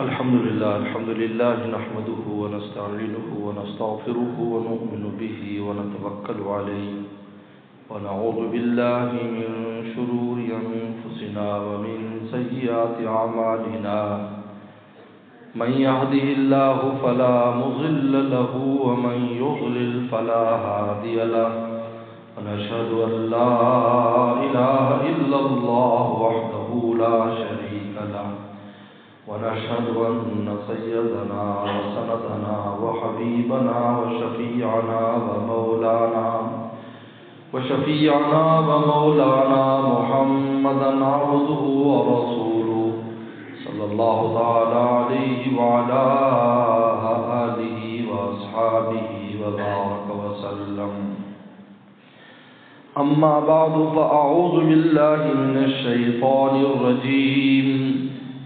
الحمد لله نحمده ونستعينه ونستغفره ونؤمن به ونتوكل عليه ونعوذ بالله من شرور أنفسنا ومن سيئات أعمالنا من يهده الله فلا مضل له ومن يضلل فلا هادي له ونشهد أن لا إله إلا الله وحده لا شريك له ونشهد أن سيدنا وسندنا وحبيبنا وشفيعنا ومولانا محمدا عبده ورسوله صلى الله تعالى عليه وعلى آله وأصحابه وبارك وسلم. أما بعد فأعوذ بالله من الشيطان الرجيم.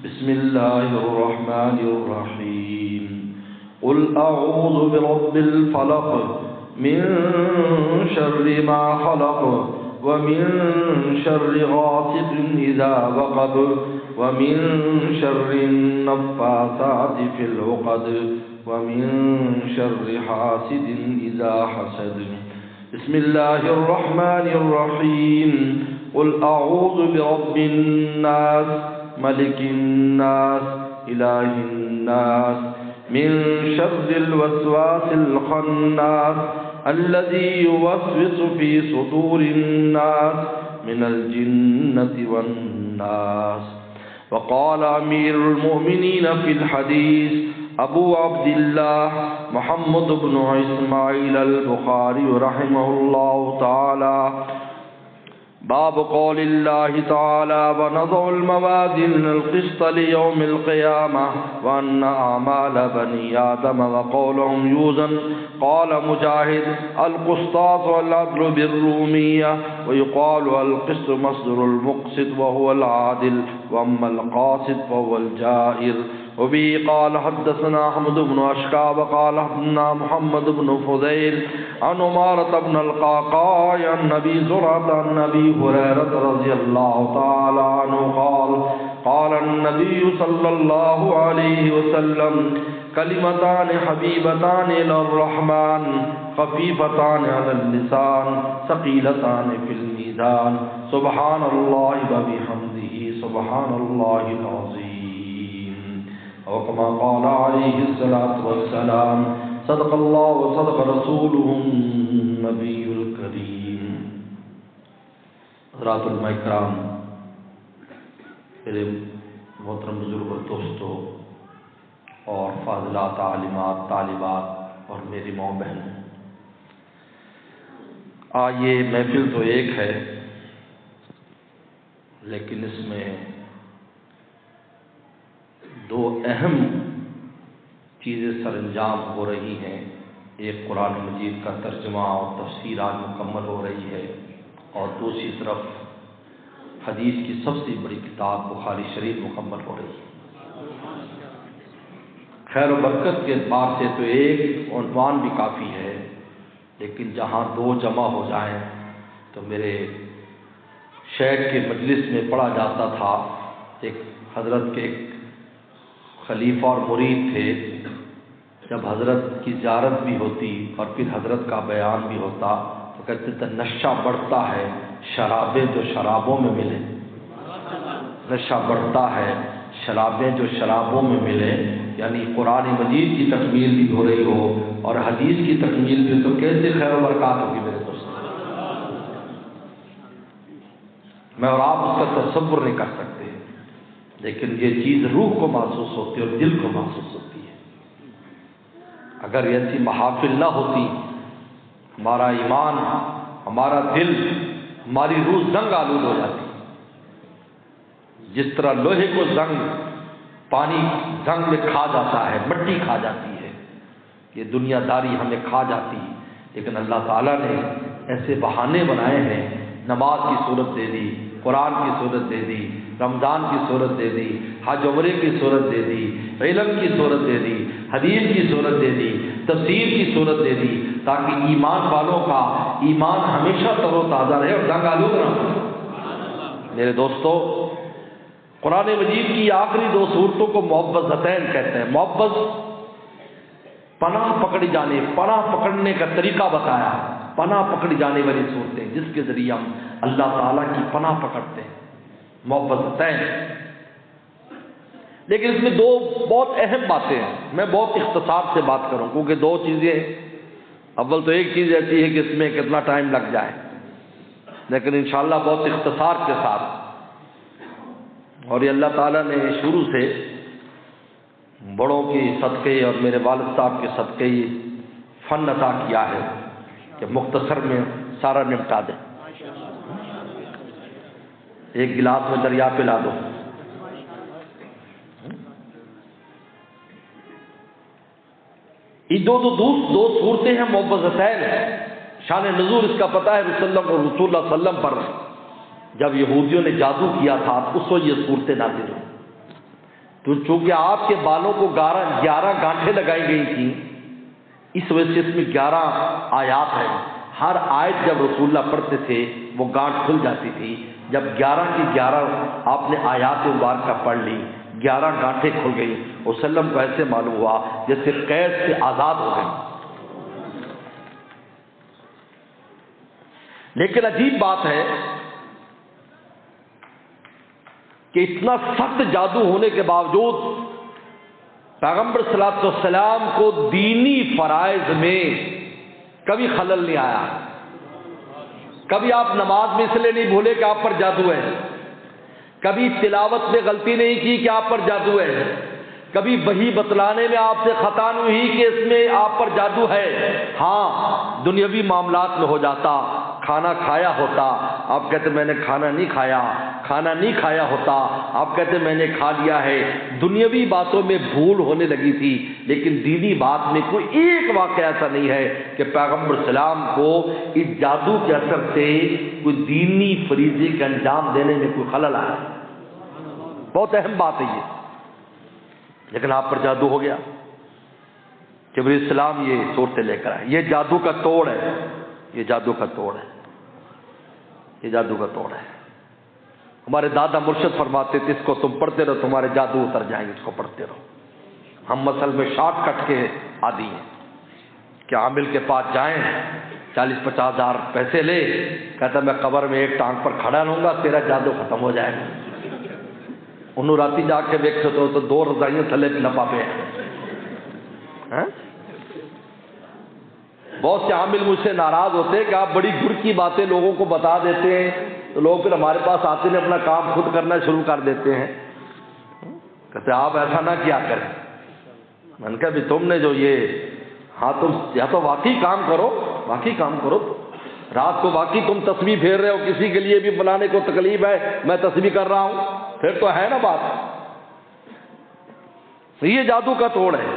بسم الله الرحمن الرحيم. قل أعوذ برب الفلق من شر ما خلق ومن شر غاسق إذا وقب ومن شر النفاثات في العقد ومن شر حاسد إذا حسد. بسم الله الرحمن الرحيم. قل أعوذ برب الناس ملك الناس إله الناس من شر الوسواس الخناس الذي يوسوس في صدور الناس من الجنة والناس. وقال أمير المؤمنين في الحديث أبو عبد الله محمد بن إسماعيل البخاري رحمه الله تعالى: باب قول الله تعالى: ونضع الموازين القسط ليوم القيامة وأن أعمال بني آدم وقولهم يوزن. قال مجاهد: القسطاس والعدل بالرومية، ويقال القسط مصدر المقسط وهو العادل، وأما القاسط فهو الجائر. وبه قال حدثنا أحمد بن أشكاب قال حدثنا محمد بن فضيل عن عمارة بن القعقاع عن أبي زرعة عن أبي هريرة رضي الله تعالى عنه قال: قال النبي صلى الله عليه وسلم: كلمتان حبيبتان إلى الرحمن خفيفتان على اللسان ثقيلتان في الميزان سبحان الله وبحمده سبحان الله العظيم. وكما قال عليه الصلاة والسلام: صدق الله وصدق رسوله النبي الكريم. حضرات علماء کرام، میرے محترم بزرگ اور دوستوں اور فاضلات عالمات طالبات اور میری ماں بہنوں، یہ محفل تو ایک ہے، لیکن اس میں دو اہم چیزیں سر انجام ہو رہی ہیں. ایک قرآن مجید کا ترجمہ اور تفسیر آج مکمل ہو رہی ہے، اور دوسری طرف حدیث کی سب سے بڑی کتاب بخاری شریف مکمل ہو رہی ہے. خیر و برکت کے اعتبار سے تو ایک عنوان بھی کافی ہے، لیکن جہاں دو جمع ہو جائیں تو میرے شیخ کے مجلس میں پڑھا جاتا تھا. ایک حضرت کے ایک خلیفہ اور مرید تھے، جب حضرت کی زیارت بھی ہوتی اور پھر حضرت کا بیان بھی ہوتا تو کہتے تھے: نشہ بڑھتا ہے شرابیں جو شرابوں میں ملے. نشہ بڑھتا ہے شرابیں جو شرابوں میں ملے، یعنی قرآن مجید کی تکمیل بھی ہو رہی ہو اور حدیث کی تکمیل بھی، تو کیسے خیر و برکات ہوگی میرے دوست. میں اور آپ اس کا تصور نہیں کر سکتے، لیکن یہ چیز روح کو محسوس ہوتی ہے اور دل کو محسوس ہوتی ہے. اگر ایسی محافل نہ ہوتی، ہمارا ایمان، ہمارا دل، ہماری روح زنگ آلود ہو جاتی. جس طرح لوہے کو پانی زنگ میں کھا جاتا ہے، مٹی کھا جاتی ہے، یہ دنیا داری ہمیں کھا جاتی ہے. لیکن اللہ تعالیٰ نے ایسے بہانے بنائے ہیں، نماز کی صورت دے دی، قرآن کی صورت دے دی، رمضان کی صورت دے دی، حج عمرے کی صورت دے دی، علم کی صورت دے دی، حدیث کی صورت دے دی، تفسیر کی صورت دے دی، تاکہ ایمان والوں کا ایمان ہمیشہ تر و تازہ رہے اور زنگ آلود نہ ہو. میرے دوستو، قرآن مجید کی آخری دو صورتوں کو معوذتین کہتے ہیں۔ معوذ پناہ پکڑی جانے، پناہ پکڑنے کا طریقہ بتایا، پناہ پکڑی جانے والی صورتیں جس کے ذریعے ہم اللہ تعالیٰ کی پناہ پکڑتے ہیں، معوذتین۔ لیکن اس میں دو بہت اہم باتیں ہیں، میں بہت اختصار سے بات کروں کیونکہ دو چیزیں ہیں۔ اول تو ایک چیز ایسی ہے کہ اس میں کتنا ٹائم لگ جائے، لیکن انشاءاللہ بہت اختصار کے ساتھ، اور یہ اللہ تعالیٰ نے شروع سے بڑوں کے صدقے اور میرے والد صاحب کے صدقے یہ فن عطا کیا ہے کہ مختصر میں سارا نمٹا دیں۔ ایک گلاس میں دریا پلا دو۔ یہ دو صورتیں ہیں معوذتین۔ شان نزول اس کا پتہ ہے رسول اللہ صلی اللہ علیہ وسلم پر جب یہودیوں نے جادو کیا تھا اس وقت یہ صورتیں نازل ہوئی، تو چونکہ آپ کے بالوں کو 11 گانٹھیں لگائی گئی تھیں، اس وجہ سے اس میں 11 آیات ہیں۔ ہر آیت جب رسول اللہ پڑھتے تھے وہ گانٹھ کھل جاتی تھی۔ جب 11 کی 11 آپ نے آیات مبارکہ پڑھ لی، 11 گانٹھیں کھل گئی، وسلم کو ایسے معلوم ہوا جیسے قید سے آزاد ہو گئی۔ لیکن عجیب بات ہے کہ اتنا سخت جادو ہونے کے باوجود پیغمبر صلی اللہ علیہ وسلم کو دینی فرائض میں کبھی خلل نہیں آیا۔ کبھی آپ نماز میں اس لیے نہیں بھولے کہ آپ پر جادو ہے، کبھی تلاوت میں غلطی نہیں کی کہ آپ پر جادو ہے، کبھی وحی بتلانے میں آپ سے خطا نہیں ہوئی کہ اس میں آپ پر جادو ہے۔ ہاں دنیاوی معاملات میں ہو جاتا، کھانا کھایا ہوتا، آپ کہتے میں نے کھانا نہیں کھایا، کھانا نہیں کھایا ہوتا، آپ کہتے میں نے کھا لیا ہے۔ دنیاوی باتوں میں بھول ہونے لگی تھی، لیکن دینی بات میں کوئی ایک واقعہ ایسا نہیں ہے کہ پیغمبر السلام کو اس جادو کے اثر سے کوئی دینی فریضے کا انجام دینے میں کوئی خلل آیا۔ بہت اہم بات ہے یہ۔ لیکن آپ پر جادو ہو گیا، جبرائیل السلام یہ صورتیں لے کر آئے۔ یہ جادو کا توڑ ہے، یہ جادو کا توڑ ہے، یہ جادو کا توڑ ہے۔ ہمارے دادا مرشد فرماتے تھے اس کو تم پڑھتے رہو تمہارے جادو اتر جائیں گے، اس کو پڑھتے رہو۔ ہم اصل میں شارٹ کٹ کے عادی ہیں کہ عامل کے پاس جائیں، 40-50 ہزار پیسے لے، کہتا میں قبر میں ایک ٹانگ پر کھڑا رہوں گا، تیرا جادو ختم ہو جائے گا۔ انہوں راتی جا کے دیکھتے تو 2 رضائیاں تھلے لپا پہ ہیں۔ بہت سے عامل مجھ سے ناراض ہوتے ہیں کہ آپ بڑی گر کی باتیں لوگوں کو بتا دیتے ہیں، تو لوگ پھر ہمارے پاس آتے ہیں اپنا کام خود کرنا شروع کر دیتے ہیں۔ کہتے آپ ایسا نہ کیا کریں۔ میں نے کہا بھی تم نے جو یہ تم یا تو واقعی کام کرو، واقعی کام کرو، رات کو واقعی تم تسبیح پھیر رہے ہو، کسی کے لیے بھی بلانے کو تکلیف ہے، میں تسبیح کر رہا ہوں، پھر تو ہے نا بات۔ یہ جادو کا توڑ ہے۔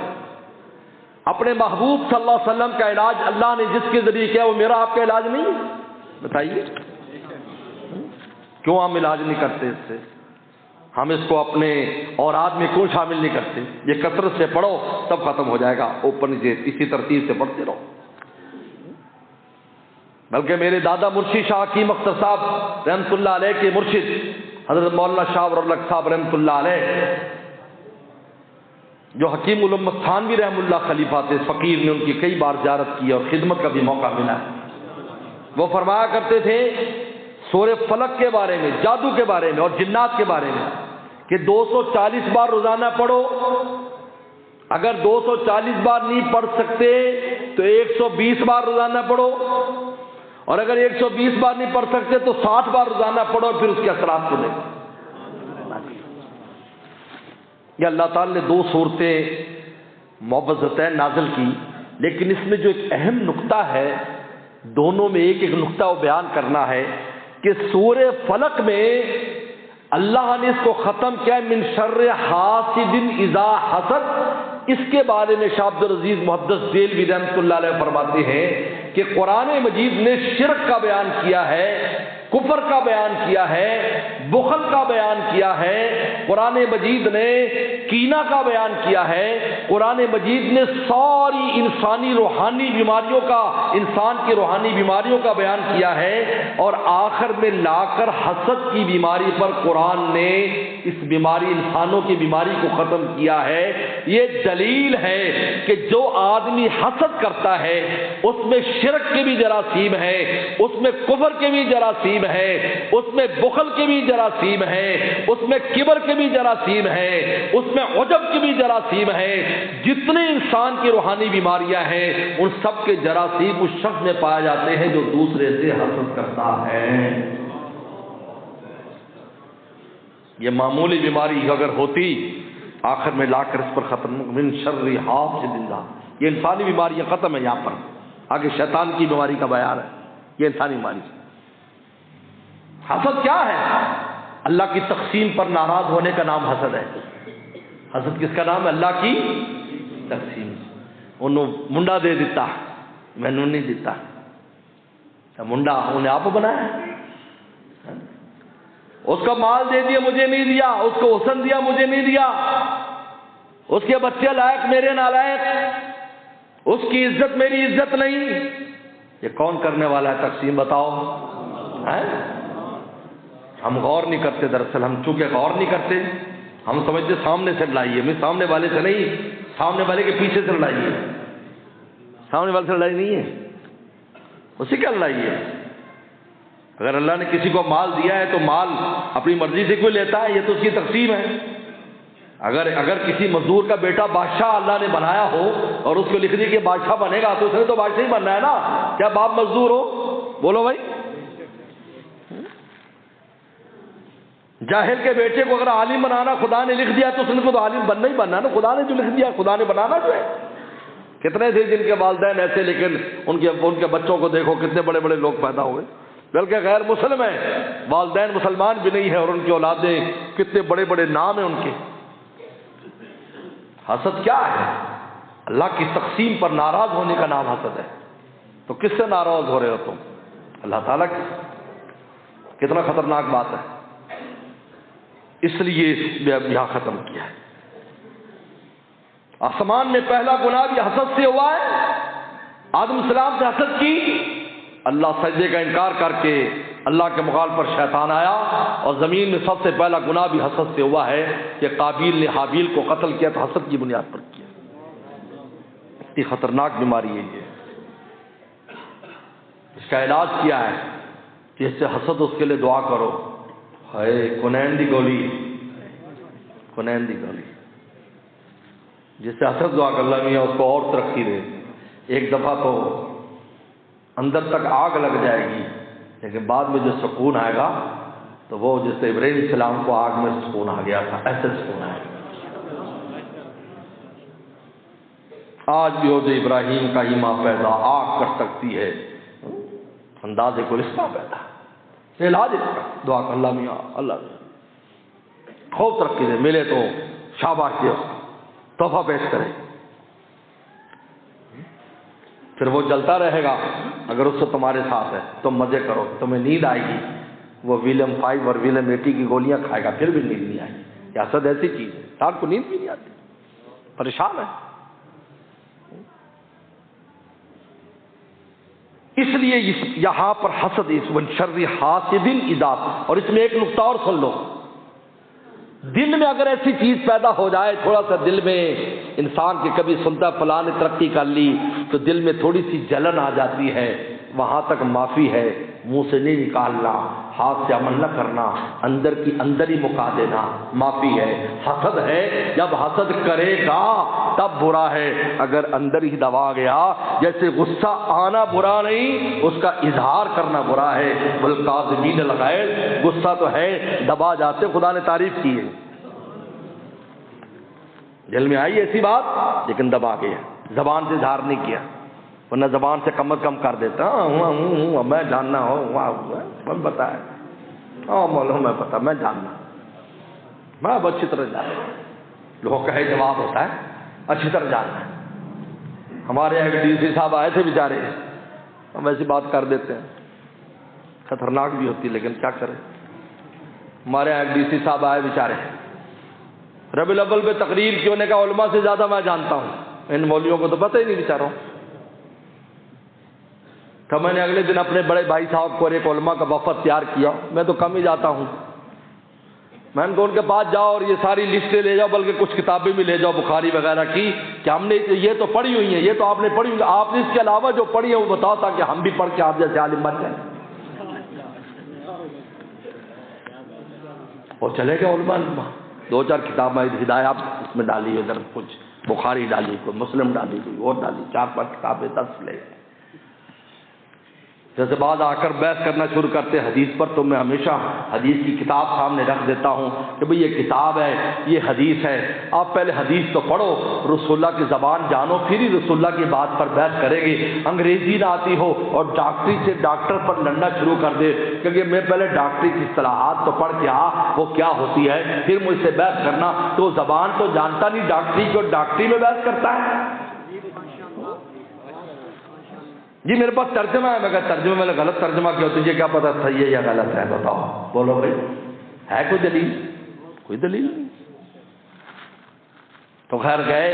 اپنے محبوب صلی اللہ علیہ وسلم کا علاج اللہ نے جس کے ذریعے کیا وہ میرا آپ کا علاج نہیں ہے؟ بتائیے کیوں ہم علاج نہیں کرتے اس سے؟ ہم اس کو اپنے اوراد میں کیوں شامل نہیں کرتے؟ یہ کثرت سے پڑھو تب ختم ہو جائے گا، اوپر نیچے اسی ترتیب سے پڑھتے رہو۔ بلکہ میرے دادا مرشد شاہ حکیم اختر صاحب رحمۃ اللہ علیہ کے مرشد حضرت مولانا شاہ ولولک صاحب رحمۃ اللہ علیہ، جو حکیم الامت تھانوی رحم اللہ خلیفہ تھے، فقیر نے ان کی کئی بار زیارت کی اور خدمت کا بھی موقع ملا۔ وہ فرمایا کرتے تھے سورہ فلق کے بارے میں، جادو کے بارے میں اور جنات کے بارے میں کہ 240 بار روزانہ پڑھو، اگر 240 بار نہیں پڑھ سکتے تو 120 بار روزانہ پڑھو، اور اگر 120 بار نہیں پڑھ سکتے تو 60 بار روزانہ پڑھو، پھر اس کے اثرات کو دیکھو۔ یہ اللہ تعالی نے 2 صورتیں معوذتین نازل کی، لیکن اس میں جو ایک اہم نقطہ ہے، دونوں میں ایک ایک نقطہ وہ بیان کرنا ہے کہ سورہ فلق میں اللہ نے اس کو ختم کیا من شر حاسد اذا حسد۔ اس کے بارے میں شاہ عبد العزیز محدث دہلوی رحمۃ اللہ علیہ فرماتے ہیں کہ قرآن مجید نے شرک کا بیان کیا ہے، کفر کا بیان کیا ہے، بخل کا بیان کیا ہے۔ قرآن مجید نے کینہ کا بیان کیا ہے، قرآن مجید نے ساری انسانی روحانی بیماریوں کا، انسان کی روحانی بیماریوں کا بیان کیا ہے، اور آخر میں لا کر حسد کی بیماری پر قرآن نے اس بیماری، انسانوں کی بیماری کو ختم کیا ہے۔ یہ دلیل ہے کہ جو آدمی حسد کرتا ہے اس میں شرک کے بھی جراثیم ہے، اس میں کفر کے بھی جراثیم ہے، اس میں بخل کے بھی جراثیم ہے، اس میں کبر کے بھی جراثیم ہے، اس میں عجب کے بھی جراثیم ہے۔ جتنے انسان کی روحانی بیماریاں ہیں ان سب کے جراثیم اس شخص میں پائے جاتے ہیں جو دوسرے سے حسد کرتا ہے۔ یہ معمولی بیماری اگر ہوتی آخر میں لا کر اس پر ختم، من شر حاسد اذا، یہ انسانی بیماریاں ختم ہے۔ یہاں پر آگے شیطان کی بیماری کا بیان ہے، یہ انسانی بیماری۔ حسد کیا ہے؟ اللہ کی تقسیم پر ناراض ہونے کا نام حسد ہے۔ حسد کس کا نام ہے؟ اللہ کی تقسیم۔ انہوں منڈا دے دیتا، میں نے نہیں دیتا، منڈا انہیں آپ بنایا، اس کا مال دے دیا مجھے نہیں دیا، اس کو حسن دیا مجھے نہیں دیا، اس کے بچے لائق میرے نالائق، اس کی عزت میری عزت نہیں۔ یہ کون کرنے والا ہے تقسیم بتاؤ؟ ہم غور نہیں کرتے، دراصل ہم چونکہ غور نہیں کرتے ہم سمجھتے سامنے سے لڑائی ہے، سامنے والے سے نہیں، سامنے والے کے پیچھے سے لڑائی ہے۔ سامنے والے سے لڑائی نہیں ہے، اسی کا لڑائی ہے۔ اگر اللہ نے کسی کو مال دیا ہے تو مال اپنی مرضی سے کوئی لیتا ہے؟ یہ تو اس کی تقسیم ہے۔ اگر کسی مزدور کا بیٹا بادشاہ اللہ نے بنایا ہو اور اس کو لکھ دی کہ بادشاہ بنے گا تو اس نے تو بادشاہ ہی بننا ہے نا، کیا باپ مزدور ہو؟ بولو بھائی۔ جاہل کے بیٹے کو اگر عالم بنانا خدا نے لکھ دیا تو اس نے تو عالم بننا ہی بننا ہے نا، خدا نے جو لکھ دیا خدا نے بنانا جو ہے۔ کتنے تھے جن کے والدین ایسے، لیکن ان کے بچوں کو دیکھو کتنے بڑے بڑے لوگ پیدا ہوئے، بلکہ غیر مسلم ہیں، والدین مسلمان بھی نہیں ہیں اور ان کی اولادیں کتنے بڑے بڑے نام ہیں ان کے۔ حسد کیا ہے؟ اللہ کی تقسیم پر ناراض ہونے کا نام حسد ہے۔ تو کس سے ناراض ہو رہے ہو تم؟ اللہ تعالیٰ کی۔ کتنا خطرناک بات ہے، اس لیے یہاں ختم کیا ہے۔ آسمان میں پہلا گناہ بھی حسد سے ہوا ہے۔ آدم السلام سے حسد کی، اللہ سجدے کا انکار کر کے اللہ کے مخالف پر شیطان آیا، اور زمین میں سب سے پہلا گناہ بھی حسد سے ہوا ہے کہ قابیل نے حابیل کو قتل کیا تو حسد کی بنیاد پر کیا۔ اتنی خطرناک بیماری ہے یہ۔ اس کا علاج کیا ہے؟ جس سے حسد اس کے لیے دعا کرو، ہے کنین دی گولی، کنین دی گولی، جس سے حسد دعا کر اللہ میاں اس کو اور ترقی دے۔ ایک دفعہ تو اندر تک آگ لگ جائے گی لیکن بعد میں جو سکون آئے گا تو وہ جس سے ابراہیم علیہ السلام کو آگ میں سکون آ گیا تھا، ایسے سکون آئے گا۔ آج بھی ہو جو ابراہیم کا ہی ماں پیدا آگ کر سکتی ہے انداز گلستہ پیدا، علاج اس کا دعا کر اللہ میاں اللہ خوب ترقی دے، ملے تو شاباش دے، تحفہ پیش کرے، پھر وہ جلتا رہے گا۔ اگر اس سے تمہارے ساتھ ہے تم مزے کرو، تمہیں نیند آئے گی، وہ ویلیم 5 اور ویلیم 80 کی گولیاں کھائے گا پھر بھی نیند نہیں آئے گی۔ یہ حسد ایسی چیز ہے، رات کو نیند بھی نہیں آتی، پریشان ہے۔ اس لیے یہاں پر حسد اس من شر حاسد اذا، اور اس میں ایک نقطہ اور سن لو، دل میں اگر ایسی چیز پیدا ہو جائے، تھوڑا سا دل میں انسان کے کبھی سنتا فلاں نے ترقی کر لی تو دل میں تھوڑی سی جلن آ جاتی ہے، وہاں تک معافی ہے، منہ سے نہیں نکالنا، ہاتھ سے عمل نہ کرنا، اندر کی اندر ہی مکا دینا، معافی ہے۔ حسد ہے، جب حسد کرے گا تب برا ہے، اگر اندر ہی دبا گیا، جیسے غصہ آنا برا نہیں، اس کا اظہار کرنا برا ہے۔ والکاظمین الغیظ، غصہ تو ہے دبا جاتے، خدا نے تعریف کی ہے، دل میں آئی ایسی بات لیکن دبا گیا، زبان سے اظہار نہیں کیا، ورنہ زبان سے کم از کم کر دیتا ہوں میں جاننا ہوں پتا ہے، مولو میں پتا، میں جاننا، میں اب اچھی طرح جاننا، لوگوں کا جواب ہوتا ہے اچھی طرح جاننا ہے۔ ہمارے ایک ڈی سی صاحب آئے تھے بیچارے، ہم ایسی بات کر دیتے ہیں، خطرناک بھی ہوتی لیکن کیا کریں۔ ہمارے ایک ڈی سی صاحب آئے بیچارے، ربیع الاول پہ تقریر کی، انہوں نے کہا علماء سے زیادہ میں جانتا ہوں، ان مولویوں کو تو پتہ ہی نہیں بیچاروں۔ تو میں نے اگلے دن اپنے بڑے بھائی صاحب کو اور ایک علماء کا وفد تیار کیا، میں تو کم ہی جاتا ہوں، میں نے کہا ان کے پاس جاؤ اور یہ ساری لسٹیں لے جاؤ، بلکہ کچھ کتابیں بھی لے جاؤ بخاری وغیرہ کی، کہ ہم نے یہ تو پڑھی ہوئی ہیں، یہ تو آپ نے پڑھی ہوئی، آپ نے اس کے علاوہ جو پڑھی ہے وہ بتاؤ تاکہ ہم بھی پڑھ کے آپ جیسے عالم بن جائیں۔ اور چلے گئے علماء، دو چار کتابیں ہدایات اس میں ڈالی، ادھر کچھ بخاری ڈالی، کوئی مسلم ڈالی، کوئی اور ڈالی، 4-5 کتابیں 10 لے گئے۔ جیسے بعد آ کر بحث کرنا شروع کرتے حدیث پر، تو میں ہمیشہ حدیث کی کتاب سامنے رکھ دیتا ہوں کہ بھئی یہ کتاب ہے، یہ حدیث ہے، آپ پہلے حدیث تو پڑھو، رسول اللہ کی زبان جانو، پھر ہی رسول اللہ کی بات پر بحث کریں گے۔ انگریزی نہ آتی ہو اور ڈاکٹری سے ڈاکٹر پر لڑنا شروع کر دے، کیونکہ میں پہلے ڈاکٹری کی اصطلاحات تو پڑھ کے وہ کیا ہوتی ہے، پھر مجھ سے بحث کرنا، تو زبان تو جانتا نہیں ڈاکٹری کو، ڈاکٹری میں بحث کرتا ہے۔ جی میرے پاس ترجمہ ہے، میں کہا ترجمہ میں نے غلط ترجمہ کیا، تجھے کیا پتا صحیح ہے یا غلط ہے، بتاؤ، بولو بھائی ہے کوئی دلیل؟ کوئی دلیل نہیں۔ تو خیر گئے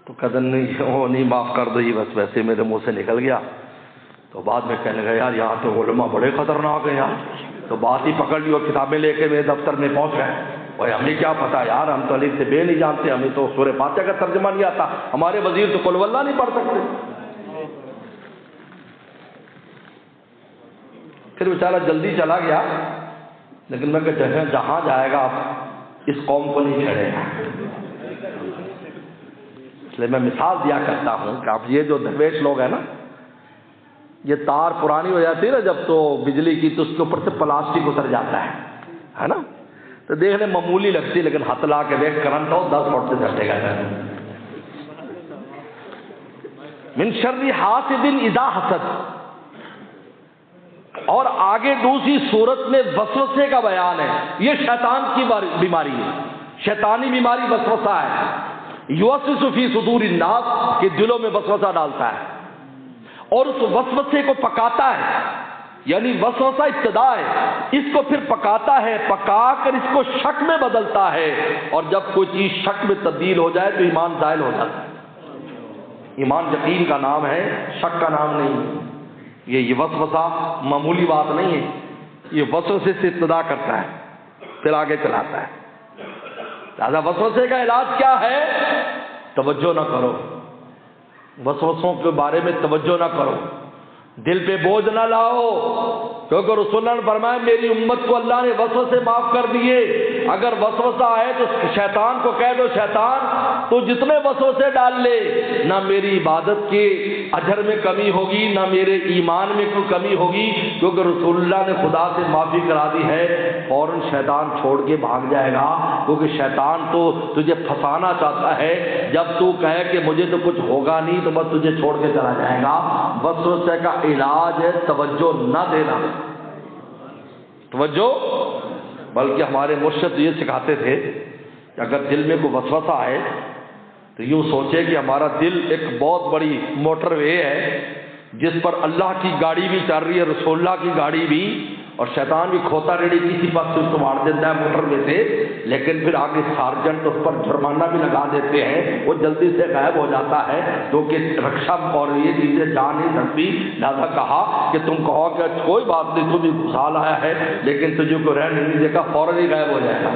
تو کہتے نہیں معاف کر دو، یہ بس ویسے میرے منہ سے نکل گیا۔ تو بعد میں کہنے لگا یار یہاں تو علماء بڑے خطرناک ہیں یار، تو بات ہی پکڑ لی اور کتابیں لے کے میرے دفتر میں پہنچ گئے۔ اور ہمیں کیا پتا یار، ہم تو الف سے بے نہیں جانتے، ہمیں تو سورہ فاتحہ کا ترجمہ نہیں آتا، ہمارے وزیر تو قل واللہ نہیں پڑھ سکتے۔ پھر بیچارہ جلدی چلا گیا، لیکن میں کہ جہاں جائے گا اس قوم کو نہیں چھڑے گا۔ اس لیے میں مثال دیا کرتا ہوں کہ آپ یہ جو درویش لوگ ہیں نا، یہ تار پرانی ہو جاتی ہے نا جب تو بجلی کی، تو اس کے اوپر سے پلاسٹک اتر جاتا ہے نا، تو دیکھنے معمولی لگتی، لیکن ہاتھ لا کے دیکھ کرنٹ ہو 10 فٹ سے جھٹے گا۔ من شر حاسد اذا حسد، اور آگے دوسری صورت میں وسوسے کا بیان ہے، یہ شیطان کی بیماری ہے، شیطانی بیماری وسوسہ ہے، یوسوس فی صدور الناس، کہ دلوں میں وسوسہ ڈالتا ہے اور اس وسوسے کو پکاتا ہے، یعنی وسوسہ ابتدا ہے، اس کو پھر پکاتا ہے، پکا کر اس کو شک میں بدلتا ہے، اور جب کوئی چیز شک میں تبدیل ہو جائے تو ایمان زائل ہو جاتا ہے۔ ایمان یقین کا نام ہے، شک کا نام نہیں۔ یہ وسوسہ معمولی بات نہیں ہے، یہ وسوسے سے ابتدا کرتا ہے پھر آگے چلاتا ہے۔ لہذا وسوسے کا علاج کیا ہے؟ توجہ نہ کرو، وسوسوں کے بارے میں توجہ نہ کرو، دل پہ بوجھ نہ لاؤ، کیونکہ رسول اللہ نے فرمایا میری امت کو اللہ نے وسوسے معاف کر دیے۔ اگر وسوسہ آئے تو شیطان کو کہہ دو شیطان تو جتنے وسوسے ڈال لے، نہ میری عبادت کے اجر میں کمی ہوگی، نہ میرے ایمان میں کوئی کمی ہوگی، کیونکہ رسول اللہ نے خدا سے معافی کرا دی ہے۔ فوراً شیطان چھوڑ کے بھاگ جائے گا، کیونکہ شیطان تو تجھے پھنسانا چاہتا ہے، جب تو کہے کہ مجھے تو کچھ ہوگا نہیں تو بس تجھے چھوڑ کے چلا جائے گا۔ وسوسے کا علاج ہے توجہ نہ دینا، توجہ، بلکہ ہمارے مرشد یہ سکھاتے تھے کہ اگر دل میں کوئی وسوسہ آئے تو یوں سوچے کہ ہمارا دل ایک بہت بڑی موٹر وے ہے جس پر اللہ کی گاڑی بھی چل رہی ہے، رسول اللہ کی گاڑی بھی، اور شیطان بھی کھوتا ریڑھی کسی پاس سے اس کو مار دیتا ہے موٹر میں سے، لیکن پھر آگے سارجنٹ اس پر جرمانہ بھی لگا دیتے ہیں، وہ جلدی سے غائب ہو جاتا ہے، کیونکہ رکشا اور یہ چیزیں جا نہیں سکتی۔ لہٰذا کہا کہ تم کہو کہ کوئی بات نہیں، تم بھی گھسال آیا ہے لیکن تجھے کو رہنے نہیں دے گا، فوراً ہی غائب ہو جائے گا۔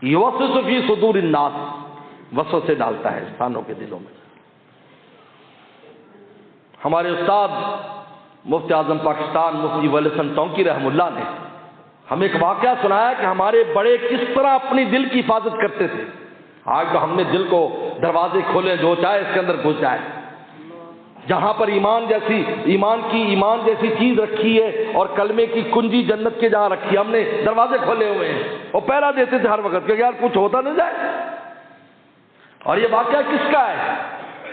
یوسوس فی صدور الناس، وسوسے ڈالتا ہے انسانوں کے دلوں میں۔ ہمارے استاد مفتی اعظم پاکستان مفتی ولی حسن ٹونکی رحمہ اللہ نے ہمیں ایک واقعہ سنایا کہ ہمارے بڑے کس طرح اپنی دل کی حفاظت کرتے تھے۔ آج تو ہم نے دل کو دروازے کھولے، جو چاہے اس کے اندر گھس جائے، جہاں پر ایمان جیسی چیز رکھی ہے اور کلمے کی کنجی جنت کے جہاں رکھی ہے، ہم نے دروازے کھولے ہوئے ہیں اور پہرا دیتے تھے ہر وقت کہ یار کچھ ہوتا نہ جائے۔ اور یہ واقعہ کس کا ہے؟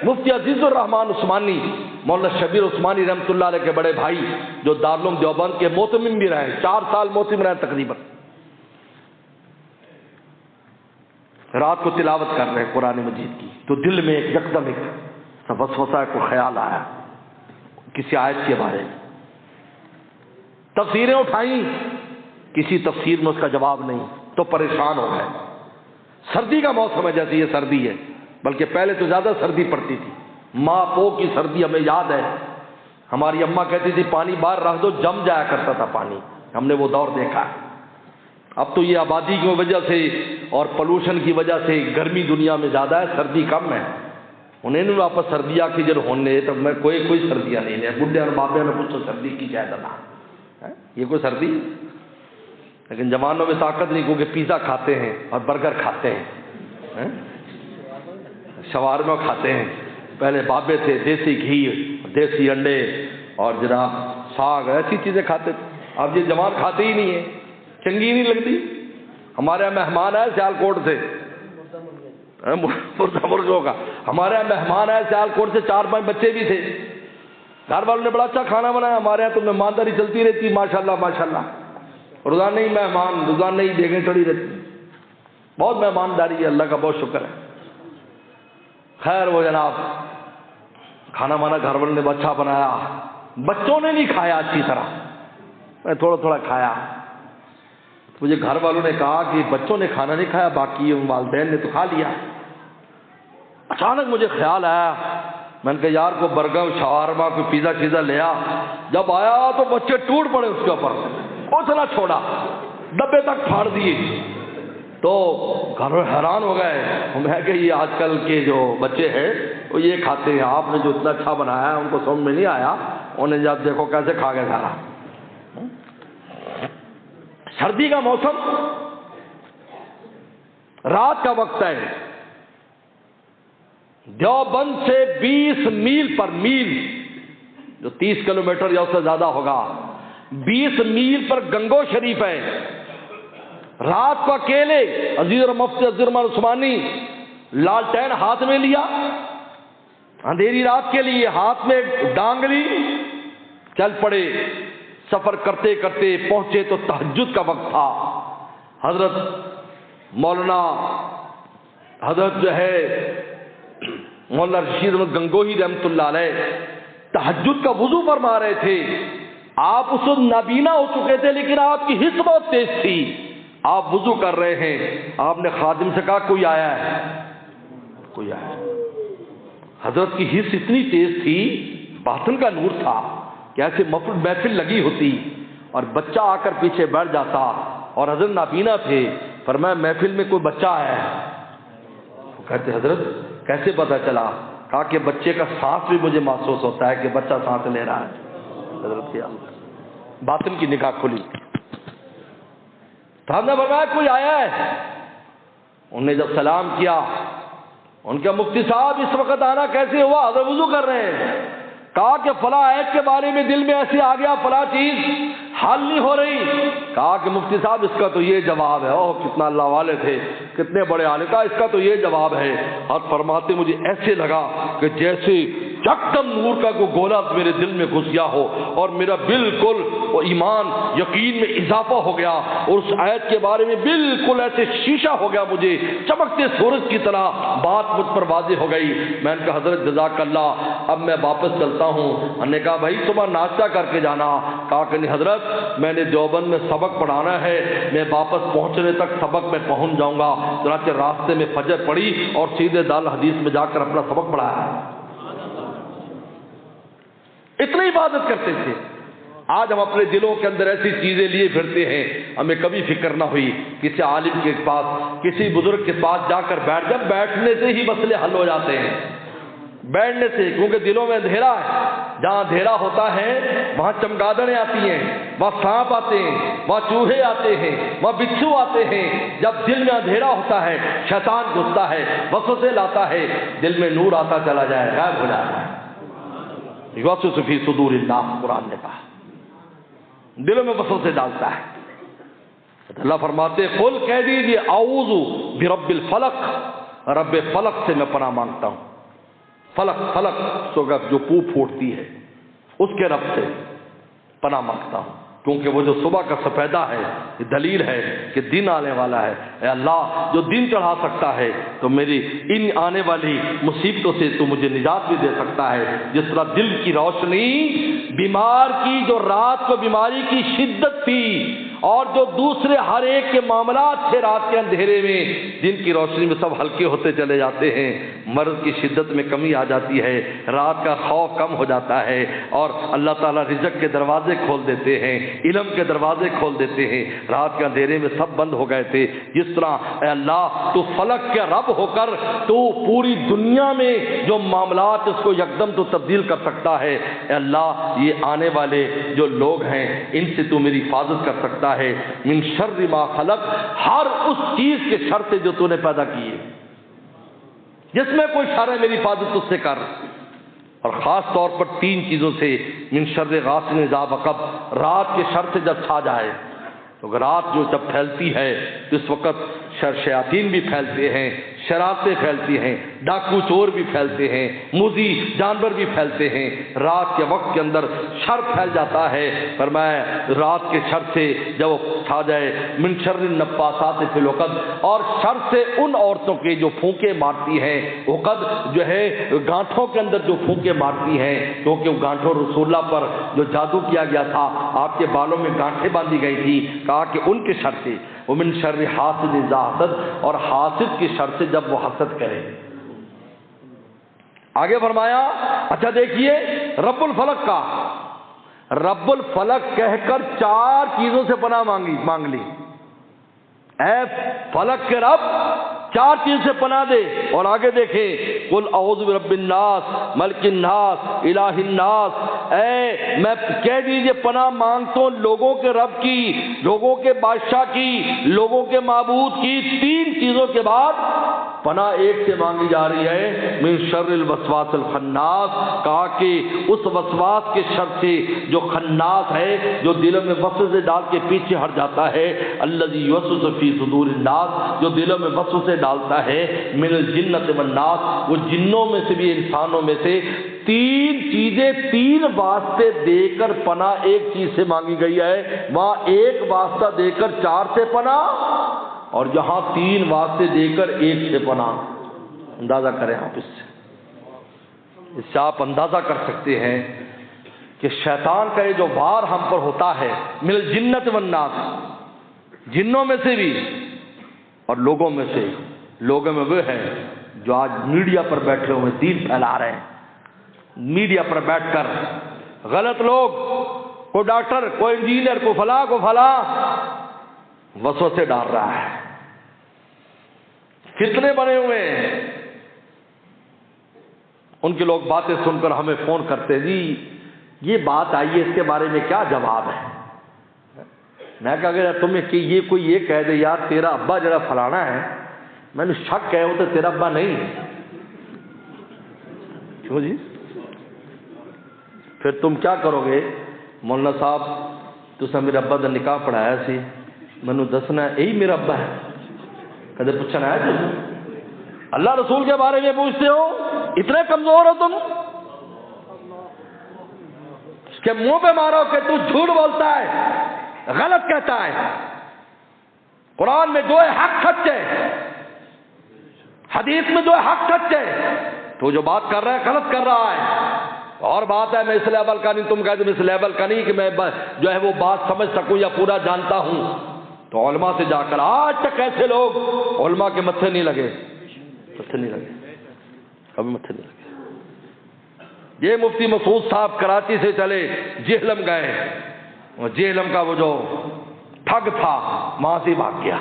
مفتی عزیز الرحمان عثمانی، مولانا شبیر عثمانی رحمۃ اللہ علیہ کے بڑے بھائی، جو دارالعلوم دیوبند کے موتمم بھی رہے، 4 سال موتم رہے تقریباً۔ رات کو تلاوت کر رہے قرآن مجید کی، تو دل میں یکدم ایک وسوسہ کو خیال آیا کسی آیت کے بارے میں، تفسیریں اٹھائیں کسی تفسیر میں اس کا جواب نہیں، تو پریشان ہو گئے۔ سردی کا موسم ہے، جیسے یہ سردی ہے، بلکہ پہلے تو زیادہ سردی پڑتی تھی، ماں پو کی سردی ہمیں یاد ہے۔ ہماری اماں کہتی تھی پانی باہر رکھ دو، جم جایا کرتا تھا پانی، ہم نے وہ دور دیکھا ہے۔ اب تو یہ آبادی کی وجہ سے اور پولوشن کی وجہ سے گرمی دنیا میں زیادہ ہے، سردی کم ہے۔ انہیں نے واپس سردیاں کی جب ہونے تو میں کوئی سردیاں نہیں ہے، بڈھے اور بابے نے پوچھو سردی کی شاید اللہ، یہ کوئی سردی؟ لیکن جوانوں میں طاقت نہیں، کیونکہ پیزا کھاتے ہیں اور برگر کھاتے ہیں، شاورما کھاتے ہیں۔ پہلے بابے تھے دیسی گھی، دیسی انڈے اور جناب ساگ، ایسی چیزیں کھاتے تھے۔ اب یہ جوان کھاتے ہی نہیں ہیں، چنگی نہیں لگتی۔ ہمارے یہاں مہمان آئے سیال کوٹ سے، مرغوں کا، ہمارے یہاں مہمان آئے سیال کوٹ سے، 4-5 بچے بھی تھے، گھر والوں نے بڑا اچھا کھانا بنایا۔ ہمارے یہاں تو مہمانداری چلتی رہتی، ماشاءاللہ ماشاءاللہ، روزانہ ہی مہمان، روزانہ ہی دیکھیں چڑھی رہتی، بہت مہمانداری ہے، اللہ کا بہت شکر ہے۔ خیر وہ جناب کھانا وانا گھر والوں نے اچھا بنایا، بچوں نے نہیں کھایا اچھی طرح، میں تھوڑا تھوڑا کھایا۔ مجھے گھر والوں نے کہا کہ بچوں نے کھانا نہیں کھایا، باقی والدین نے تو کھا لیا۔ اچانک مجھے خیال آیا، میں نے کہا یار کوئی برگر شاورما کوئی پیزا چیزا لیا، جب آیا تو بچے ٹوٹ پڑے اس کے اوپر، اوچھلا چھوڑا، ڈبے تک پھاڑ دیے۔ تو گھر میں حیران ہو گئے، میں کہ یہ آج کل کے جو بچے ہیں وہ یہ کھاتے ہیں، آپ نے جو اتنا اچھا بنایا ہے ان کو سمجھ میں نہیں آیا، انہیں جب دیکھو کیسے کھا گئے سارا۔ سردی کا موسم رات کا وقت ہے، دیوبند سے 20 میل پر میل، جو 30 کلومیٹر یا اس سے زیادہ ہوگا، 20 میل پر گنگو شریف ہے۔ رات کو اکیلے عزیز اور مفتی عزیز الرحمان عثمانی لالٹین ہاتھ میں لیا، اندھیری رات کے لیے ہاتھ میں ڈانگ لی، چل پڑے۔ سفر کرتے کرتے پہنچے تو تہجد کا وقت تھا۔ حضرت مولانا جو ہے مولانا رشید احمد گنگوہی رحمۃ اللہ علیہ تہجد کا وضو فرما رہے تھے۔ آپ اس وقت نابینا ہو چکے تھے، لیکن آپ کی حس بہت تیز تھی۔ آپ وضو کر رہے ہیں، آپ نے خادم سے کہا کوئی آیا ہے، کوئی آیا ہے۔ حضرت کی حس اتنی تیز تھی، باطن کا نور تھا کہ ایسے محفل لگی ہوتی اور بچہ آ کر پیچھے بیٹھ جاتا، اور حضرت نابینا تھے، فرمایا محفل میں کوئی بچہ آیا ہے۔ کہتے حضرت کیسے پتا چلا؟ کہا کہ بچے کا سانس بھی مجھے محسوس ہوتا ہے کہ بچہ سانس لے رہا ہے۔ حضرت کیا باطن کی نگاہ کھلی، تو ہم نے فرمایا کوئی آیا ہے۔ انہوں نے جب سلام کیا، ان کے مفتی صاحب اس وقت آنا کیسے ہوا؟ حضرت وضو کر رہے ہیں۔ کہا کہ فلاں آیت کے بارے میں دل میں ایسے آ گیا، فلاں چیز حل نہیں ہو رہی۔ کہا کہ مفتی صاحب اس کا تو یہ جواب ہے۔ اوہ کتنا اللہ والے تھے، کتنے بڑے عالم۔ کہا اس کا تو یہ جواب ہے۔ اور فرماتے مجھے ایسے لگا کہ جیسے یکدم نور کا کوئی گولا میرے دل میں گھس گیا ہو، اور میرا بالکل وہ ایمان یقین میں اضافہ ہو گیا، اور اس آیت کے بارے میں بالکل ایسے شیشہ ہو گیا، مجھے چمکتے سورج کی طرح بات مجھ پر واضح ہو گئی۔ میں نے کہا حضرت جزاک اللہ، اب میں واپس چلتا ہوں۔ ہم نے کہا بھائی صبح ناشتہ کر کے جانا۔ کہا کہ نہیں حضرت میں نے دیوبند میں سبق پڑھانا ہے، میں واپس پہنچنے تک سبق میں پہنچ جاؤں گا۔ چنانچہ راستے میں فجر پڑھی اور سیدھے دار حدیث میں جا کر اپنا سبق پڑھایا۔ اتنی عبادت کرتے تھے۔ آج ہم اپنے دلوں کے اندر ایسی چیزیں لیے پھرتے ہیں، ہمیں کبھی فکر نہ ہوئی کسی عالم کے پاس، کسی بزرگ کے پاس جا کر بیٹھ، جب بیٹھنے سے ہی مسئلے حل ہو جاتے ہیں، بیٹھنے سے، کیونکہ دلوں میں اندھیرا ہے۔ جہاں اندھیرا ہوتا ہے وہاں چمگادڑیں آتی ہیں، وہاں سانپ آتے ہیں، وہاں چوہے آتے ہیں، وہاں بچھو آتے ہیں۔ جب دل میں اندھیرا ہوتا ہے شیطان گھستا ہے، وسوسے لاتا ہے، دل میں نور آتا چلا جائے، غائب ہو جاتا ہے۔ یوسوس فی صدور الناس، قرآن نے کہا دلوں میں وسوسے ڈالتا ہے۔ اللہ فرماتے قل کہہ دیجیے اعوذ برب الفلق، رب فلق سے میں پناہ مانگتا ہوں۔ فلق جو پو پھوٹتی ہے اس کے رب سے پناہ مانگتا ہوں، کیونکہ وہ جو صبح کا سفیدہ ہے یہ دلیل ہے کہ دن آنے والا ہے۔ اے اللہ جو دن چڑھا سکتا ہے تو میری ان آنے والی مصیبتوں سے تو مجھے نجات بھی دے سکتا ہے۔ جس طرح دل کی روشنی بیمار کی جو رات کو بیماری کی شدت تھی اور جو دوسرے ہر ایک کے معاملات تھے رات کے اندھیرے میں، دن کی روشنی میں سب ہلکے ہوتے چلے جاتے ہیں، مرض کی شدت میں کمی آ جاتی ہے، رات کا خوف کم ہو جاتا ہے، اور اللہ تعالیٰ رزق کے دروازے کھول دیتے ہیں، علم کے دروازے کھول دیتے ہیں۔ رات کے اندھیرے میں سب بند ہو گئے تھے۔ جس طرح اے اللہ تو فلک کے رب ہو کر تو پوری دنیا میں جو معاملات اس کو یکدم تو تبدیل کر سکتا ہے، اے اللہ یہ آنے والے جو لوگ ہیں ان سے تو میری حفاظت کر سکتا ہے۔ من شر ما خلق، ہر اس چیز کے شر سے جو تو نے پیدا کی ہے، جس میں کوئی شر ہے میری حفاظت اس سے کر، اور خاص طور پر 3 چیزوں سے۔ من شر غاسق اذا وقب، رات کے شر سے جب چھا جائے، تو رات جو جب پھیلتی ہے تو اس وقت شیاطین بھی پھیلتے ہیں، شرارتیں پھیلتی ہیں، ڈاکو چور بھی پھیلتے ہیں، موذی جانور بھی پھیلتے ہیں۔ رات کے وقت کے اندر شر پھیل جاتا ہے۔ فرمایا رات کے شر سے جب وہ چھا جائے، من شر النفاثات فی العقد، اور شر سے ان عورتوں کے جو پھونکے مارتی ہیں، عقد جو ہے گانٹھوں کے اندر جو پھونکے مارتی ہیں، کیونکہ وہ گانٹھوں رسول اللہ پر جو جادو کیا گیا تھا، آپ کے بالوں میں گانٹھیں باندھی گئی تھی، کہا کہ ان کے شر سے۔ ومن شر حاسد اذا حسد، اور حاسد کی شر سے جب وہ حسد کرے۔ آگے فرمایا اچھا دیکھیے رب الفلق کا، رب الفلق کہہ کر 4 چیزوں سے پناہ مانگ لی۔ اے فلک کے رب 4 چیز سے پناہ دے، اور آگے دیکھیں قل اعوذ برب الناس ملک الناس الہ الناس، اے میں کہہ دیجئے پناہ مانگتا ہوں لوگوں کے رب کی، لوگوں کے بادشاہ کی، لوگوں کے معبود کی۔ 3 چیزوں کے بعد پناہ ایک سے مانگی جا رہی ہے، من شر الوسواس الخناس، کہا کہ اس وسواس کے شر سے جو خناس ہے، جو دلوں میں وسوسے ڈال کے پیچھے ہٹ جاتا ہے، الذی یوسوس فی صدور الناس، جو دلوں میں وسوسے ڈالتا ہے، من الجنۃ والناس، وہ جنوں میں سے بھی انسانوں میں سے۔ 3 چیزیں 3 واسطے دے کر پناہ ایک چیز سے مانگی گئی ہے، وہاں ایک واسطہ دے کر 4 سے پناہ، اور یہاں 3 واسطے دے کر 1 سے پناہ۔ اندازہ کریں آپ اس سے آپ اندازہ کر سکتے ہیں کہ شیطان کا یہ جو وار ہم پر ہوتا ہے، من الجنۃ والناس، جنوں میں سے بھی اور لوگوں میں سے۔ لوگوں میں وہ ہیں جو آج میڈیا پر بیٹھے ہوئے دین پھیلا رہے ہیں، میڈیا پر بیٹھ کر غلط لوگ، کوئی ڈاکٹر، کوئی انجینئر، کوئی فلاں کو فلاں وسوسے ڈال رہا ہے، فتنے بنے ہوئے ہیں۔ ان کے لوگ باتیں سن کر ہمیں فون کرتے، جی یہ بات آئی ہے، اس کے بارے میں کیا جواب ہے؟ میں کہا کہ تمہیں کہ یہ کوئی یہ کہہ دے یار تیرا ابا جڑا فلانا ہے، میں نے شک ہے وہ تو تیرا ابا نہیں ہے، کیوں جی؟ پھر تم کیا کرو گے؟ مولانا صاحب تسا میرے ابا کا نکاح پڑھایا سی، مینوں دسنا ہے یہی میرا ابا ہے؟ کدے پوچھنا ہے تم؟ اللہ رسول کے بارے میں پوچھتے ہو؟ اتنے کمزور ہو تم؟ اس کے منہ پہ مارو کہ تو جھوٹ بولتا ہے، غلط کہتا ہے۔ قرآن میں جو ہے حق سچ ہے، حدیث میں جو ہے حق سچ ہے، تو جو بات کر رہا ہے غلط کر رہا ہے۔ اور بات ہے میں اس لیول کا نہیں، تم کہتے میں اس لیول کا نہیں کہ میں جو ہے وہ بات سمجھ سکوں یا پورا جانتا ہوں، تو علماء سے جا کر آج تک ایسے لوگ علماء کے متھے نہیں لگے، متھے نہیں لگے، کبھی متھے نہیں لگے۔ یہ مفتی مسعود صاحب کراچی سے چلے جہلم گئے، اور جہلم کا وہ جو ٹھگ تھا وہاں سے بھاگ گیا،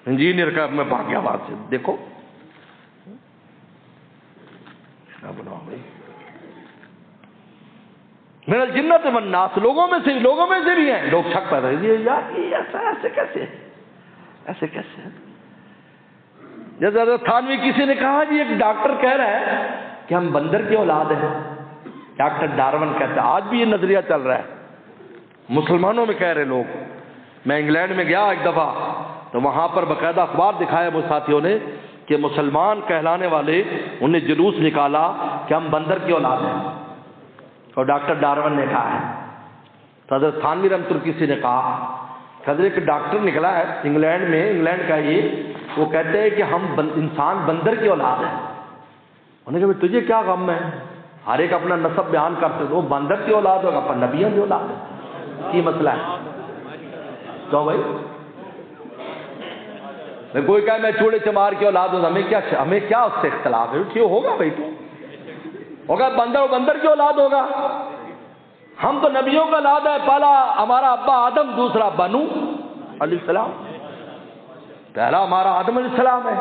انجینئر کا میں بھاگ گیا وہاں سے۔ دیکھو کیا بناؤ بھائی، من الجنۃ والناس، لوگوں میں سے بھی ہیں لوگ شک پیدا کرتے ہیں، یار یہ ایسے کیسے، ایسے کیسے؟ جیسے حضرت تھانوی کسی نے کہا جی ایک ڈاکٹر کہہ رہا ہے کہ ہم بندر کی اولاد ہیں، ڈاکٹر ڈارون کہتا ہے، آج بھی یہ نظریہ چل رہا ہے، مسلمانوں میں کہہ رہے لوگ۔ میں انگلینڈ میں گیا ایک دفعہ، تو وہاں پر باقاعدہ اخبار دکھایا وہ ساتھیوں نے کہ مسلمان کہلانے والے انہیں جلوس نکالا کہ ہم بندر کی اولاد ہیں، اور ڈاکٹر ڈارون نے کہا ہے۔ تو حضرت تھانوی رحمۃ اللہ کسی نے کہا حضرت ایک ڈاکٹر نکلا ہے انگلینڈ میں، انگلینڈ کا یہ، وہ کہتے ہیں کہ ہم انسان بندر کی اولاد ہیں۔ انہوں نے کہا تجھے کیا غم ہے؟ ہر ایک اپنا نسب بیان کرتے تو وہ بندر کی اولاد ہوگا پر نبیوں کی اولاد ہے، کی مسئلہ ہے؟ کیوں بھائی؟ کوئی کہے میں چوڑے چمار کی اولاد ہوں، ہمیں کیا اس سے اختلاف ہے؟ کیوں ہوگا بھائی؟ تو ہوگا بندر کی اولاد ہوگا. ہم تو نبیوں کا اولاد ہے. پہلا ہمارا ابا آدم، دوسرا بنو علیہ السلام. پہلا ہمارا آدم علیہ السلام ہے،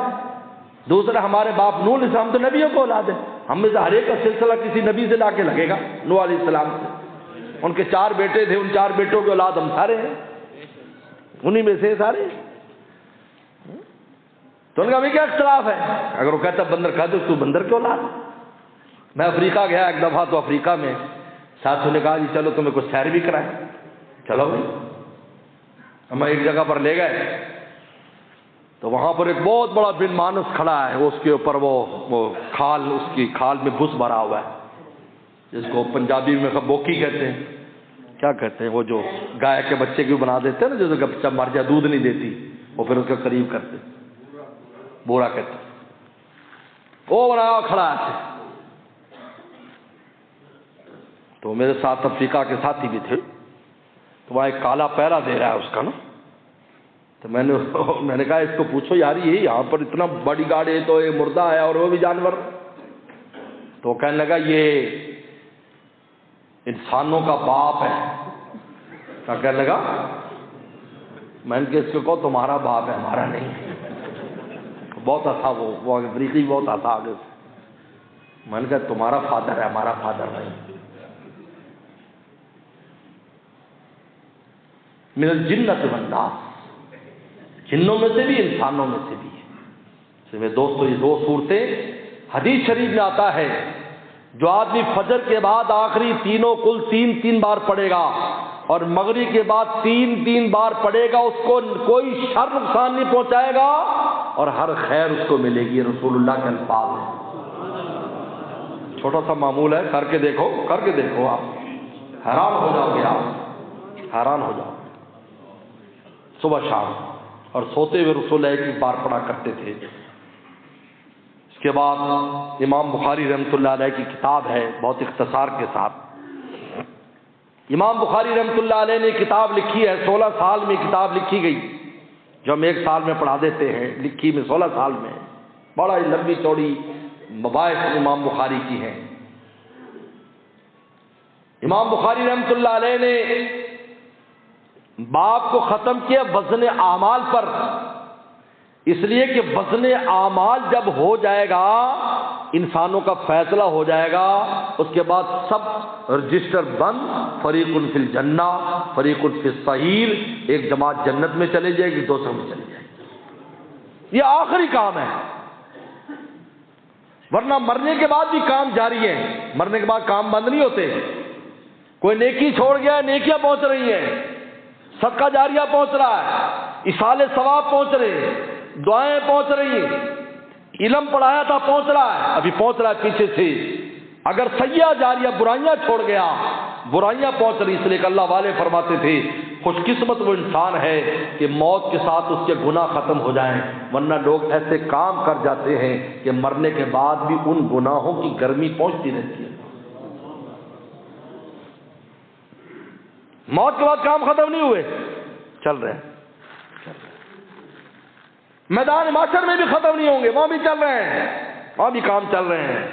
دوسرا ہمارے باپ نوح علیہ السلام. تو نبیوں کو اولاد ہے. ہم میں سے ہر ایک کا سلسلہ کسی نبی سے لا کے لگے گا. نوح علیہ السلام سے ان کے 4 بیٹے تھے، ان 4 بیٹوں کی اولاد ہم سارے ہیں، انہی میں سے سارے. تو ان کا بھی کیا اختلاف ہے؟ اگر وہ کہتا بندر کہتے تو بندر کی اولاد. میں افریقہ گیا ایک دفعہ، تو افریقہ میں ساتھیوں نے کہا جی چلو تمہیں کچھ سیر بھی کرائیں. چلو بھائی. ہم ایک جگہ پر لے گئے تو وہاں پر ایک بہت بڑا بن مانس کھڑا ہے. اس کے اوپر وہ کھال، اس کی کھال میں بھس بھرا ہوا ہے، جس کو پنجابی میں بوکی کہتے ہیں. کیا کہتے ہیں وہ جو گائے کے بچے کی بنا دیتے ہیں نا، جس کا بچہ مر جائے دودھ نہیں دیتی، وہ پھر اس کے قریب کرتے، بورا کہتے ہیں. وہ بنا ہوا کھڑا ہے. تو میرے ساتھ افریقہ کے ساتھی بھی تھے. تو وہاں ایک کالا پہرا دے رہا ہے اس کا نا. تو میں نے کہا اس کو پوچھو یار یہ یہاں پر اتنا باڈی گارڈ ہے تو یہ مردہ ہے اور وہ بھی جانور. تو وہ کہنے لگا یہ انسانوں کا باپ ہے. کیا کہنے لگا؟ میں نے کہا اس کو کہو تمہارا باپ ہے، ہمارا نہیں. بہت ہنسا وہ افریقی بہت ہنسا آگے. میں نے کہا تمہارا فادر ہے، ہمارا فادر نہیں. من الجنۃ والناس، جنوں میں سے بھی انسانوں میں سے بھی ہے. اس میں دوستو یہ 2 صورتیں حدیث شریف میں آتا ہے جو آدمی فجر کے بعد آخری تینوں کل 3 بار پڑھے گا اور مغرب کے بعد 3 بار پڑھے گا، اس کو کوئی شر نقصان نہیں پہنچائے گا اور ہر خیر اس کو ملے گی. رسول اللہ کے الفاظ ہیں. چھوٹا سا معمول ہے، کر کے دیکھو آپ حیران ہو جاؤ گے، آپ حیران ہو جاؤ. صبح شام اور سوتے ہوئے رسول اللہ 1 بار پڑھا کرتے تھے. اس کے بعد امام بخاری رحمۃ اللہ علیہ کی کتاب ہے بہت اختصار کے ساتھ. امام بخاری رحمۃ اللہ علیہ نے کتاب لکھی ہے، 16 سال میں کتاب لکھی گئی، جو ہم 1 سال میں پڑھا دیتے ہیں، لکھی میں 16 سال میں. بڑا ہی لمبی چوڑی مباحث امام بخاری کی ہیں. امام بخاری رحمۃ اللہ علیہ نے باب کو ختم کیا وزن اعمال پر، اس لیے کہ وزن اعمال جب ہو جائے گا، انسانوں کا فیصلہ ہو جائے گا، اس کے بعد سب رجسٹر بند. فریق فی الجنہ فریق فی السعیر، ایک جماعت جنت میں چلے جائے گی، دوسروں میں چلی جائے گی. یہ آخری کام ہے، ورنہ مرنے کے بعد بھی کام جاری ہے. مرنے کے بعد کام بند نہیں ہوتے. کوئی نیکی چھوڑ گیا ہے، نیکیاں پہنچ رہی ہیں، صدقہ جاریہ پہنچ رہا ہے، ایصال ثواب پہنچ رہے ہیں، دعائیں پہنچ رہی ہیں، علم پڑھایا تھا پہنچ رہا ہے، ابھی پہنچ رہا ہے پیچھے سے. اگر سیئہ جاریہ برائیاں چھوڑ گیا، برائیاں پہنچ رہی. اس لیے کہ اللہ والے فرماتے تھے خوش قسمت وہ انسان ہے کہ موت کے ساتھ اس کے گناہ ختم ہو جائیں، ورنہ لوگ ایسے کام کر جاتے ہیں کہ مرنے کے بعد بھی ان گناہوں کی گرمی پہنچتی رہتی ہے. موت کے بعد کام ختم نہیں ہوئے، چل رہے ہیں. میدان محشر میں بھی ختم نہیں ہوں گے، وہاں بھی چل رہے ہیں، وہاں بھی کام چل رہے ہیں.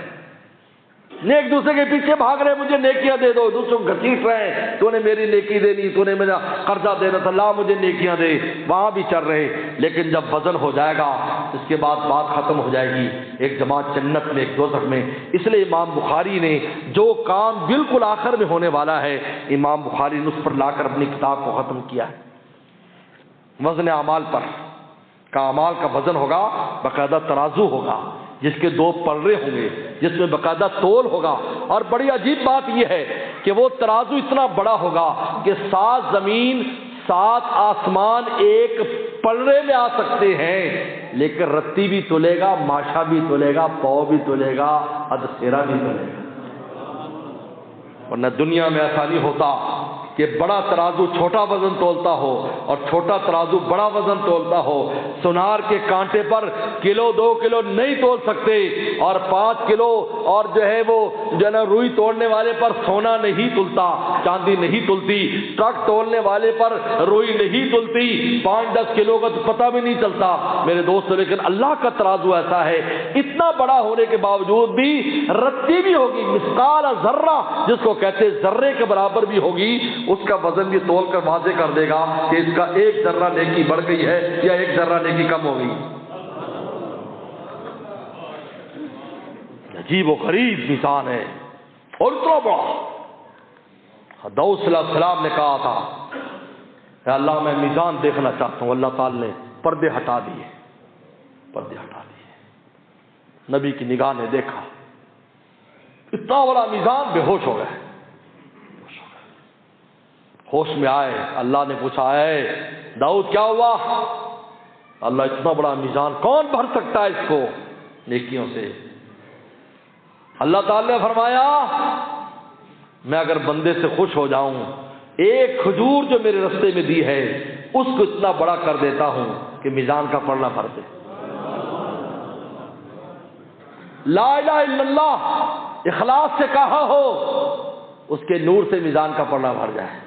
ایک دوسرے کے پیچھے بھاگ رہے، مجھے نیکیاں دے دو، دوسروں کو گھسیٹ رہے ہیں، تو نے میری نیکی دینی، تو نے میرا قرضہ دینا تھا، لا مجھے نیکیاں دے. وہاں بھی چل رہے. لیکن جب وزن ہو جائے گا اس کے بعد بات ختم ہو جائے گی. ایک جماعت جنت میں، ایک دوزخ میں. اس لیے امام بخاری نے جو کام بالکل آخر میں ہونے والا ہے، امام بخاری نے اس پر لا کر اپنی کتاب کو ختم کیا ہے. وزن اعمال پر کا اعمال کا وزن ہوگا، باقاعدہ ترازو ہوگا جس کے 2 پلڑے ہوں گے، جس میں باقاعدہ تول ہوگا. اور بڑی عجیب بات یہ ہے کہ وہ ترازو اتنا بڑا ہوگا کہ 7 زمین 7 آسمان ایک پلڑے میں آ سکتے ہیں، لیکن رتی بھی تولے گا، ماشا بھی تولے گا، پاؤ بھی تولے گا، ادسیرا بھی تولے گا. ورنہ دنیا میں ایسا نہیں ہوتا کہ بڑا ترازو چھوٹا وزن تولتا ہو اور چھوٹا ترازو بڑا وزن تولتا ہو. سونار کے کانٹے پر کلو 2 کلو نہیں تول سکتے اور 5 کلو اور جو ہے وہ روئی توڑنے والے پر سونا نہیں تلتا، چاندی نہیں تلتی. ٹرک تولنے والے پر روئی نہیں تلتی، 5-10 کلو کا تو پتہ بھی نہیں چلتا میرے دوستو. لیکن اللہ کا ترازو ایسا ہے، اتنا بڑا ہونے کے باوجود بھی رتی بھی ہوگی، مثقال ذرہ جس کو کہتے ہیں ذرے کے برابر بھی ہوگی، اس کا وزن بھی تول کر واضح کر دے گا کہ اس کا 1 ذرہ نیکی بڑھ گئی ہے یا 1 ذرہ نیکی کم ہو گئی. عجیب و غریب میزان ہے اور اتنا بڑا. داؤد صلی اللہ علیہ وسلم نے کہا تھا اے اللہ میں میزان دیکھنا چاہتا ہوں. اللہ تعالی نے پردے ہٹا دیے، پردے ہٹا دیے. نبی کی نگاہ نے دیکھا اتنا بڑا میزان، بے ہوش ہو گئے. ہوش میں آئے، اللہ نے پوچھا اے داؤد کیا ہوا؟ اللہ اتنا بڑا میزان کون بھر سکتا ہے اس کو نیکیوں سے؟ اللہ تعالی نے فرمایا میں اگر بندے سے خوش ہو جاؤں، ایک کھجور جو میرے رستے میں دی ہے اس کو اتنا بڑا کر دیتا ہوں کہ میزان کا پلڑا بھر دے. لا الہ الا اللہ اخلاص سے کہا ہو، اس کے نور سے میزان کا پلڑا بھر جائے.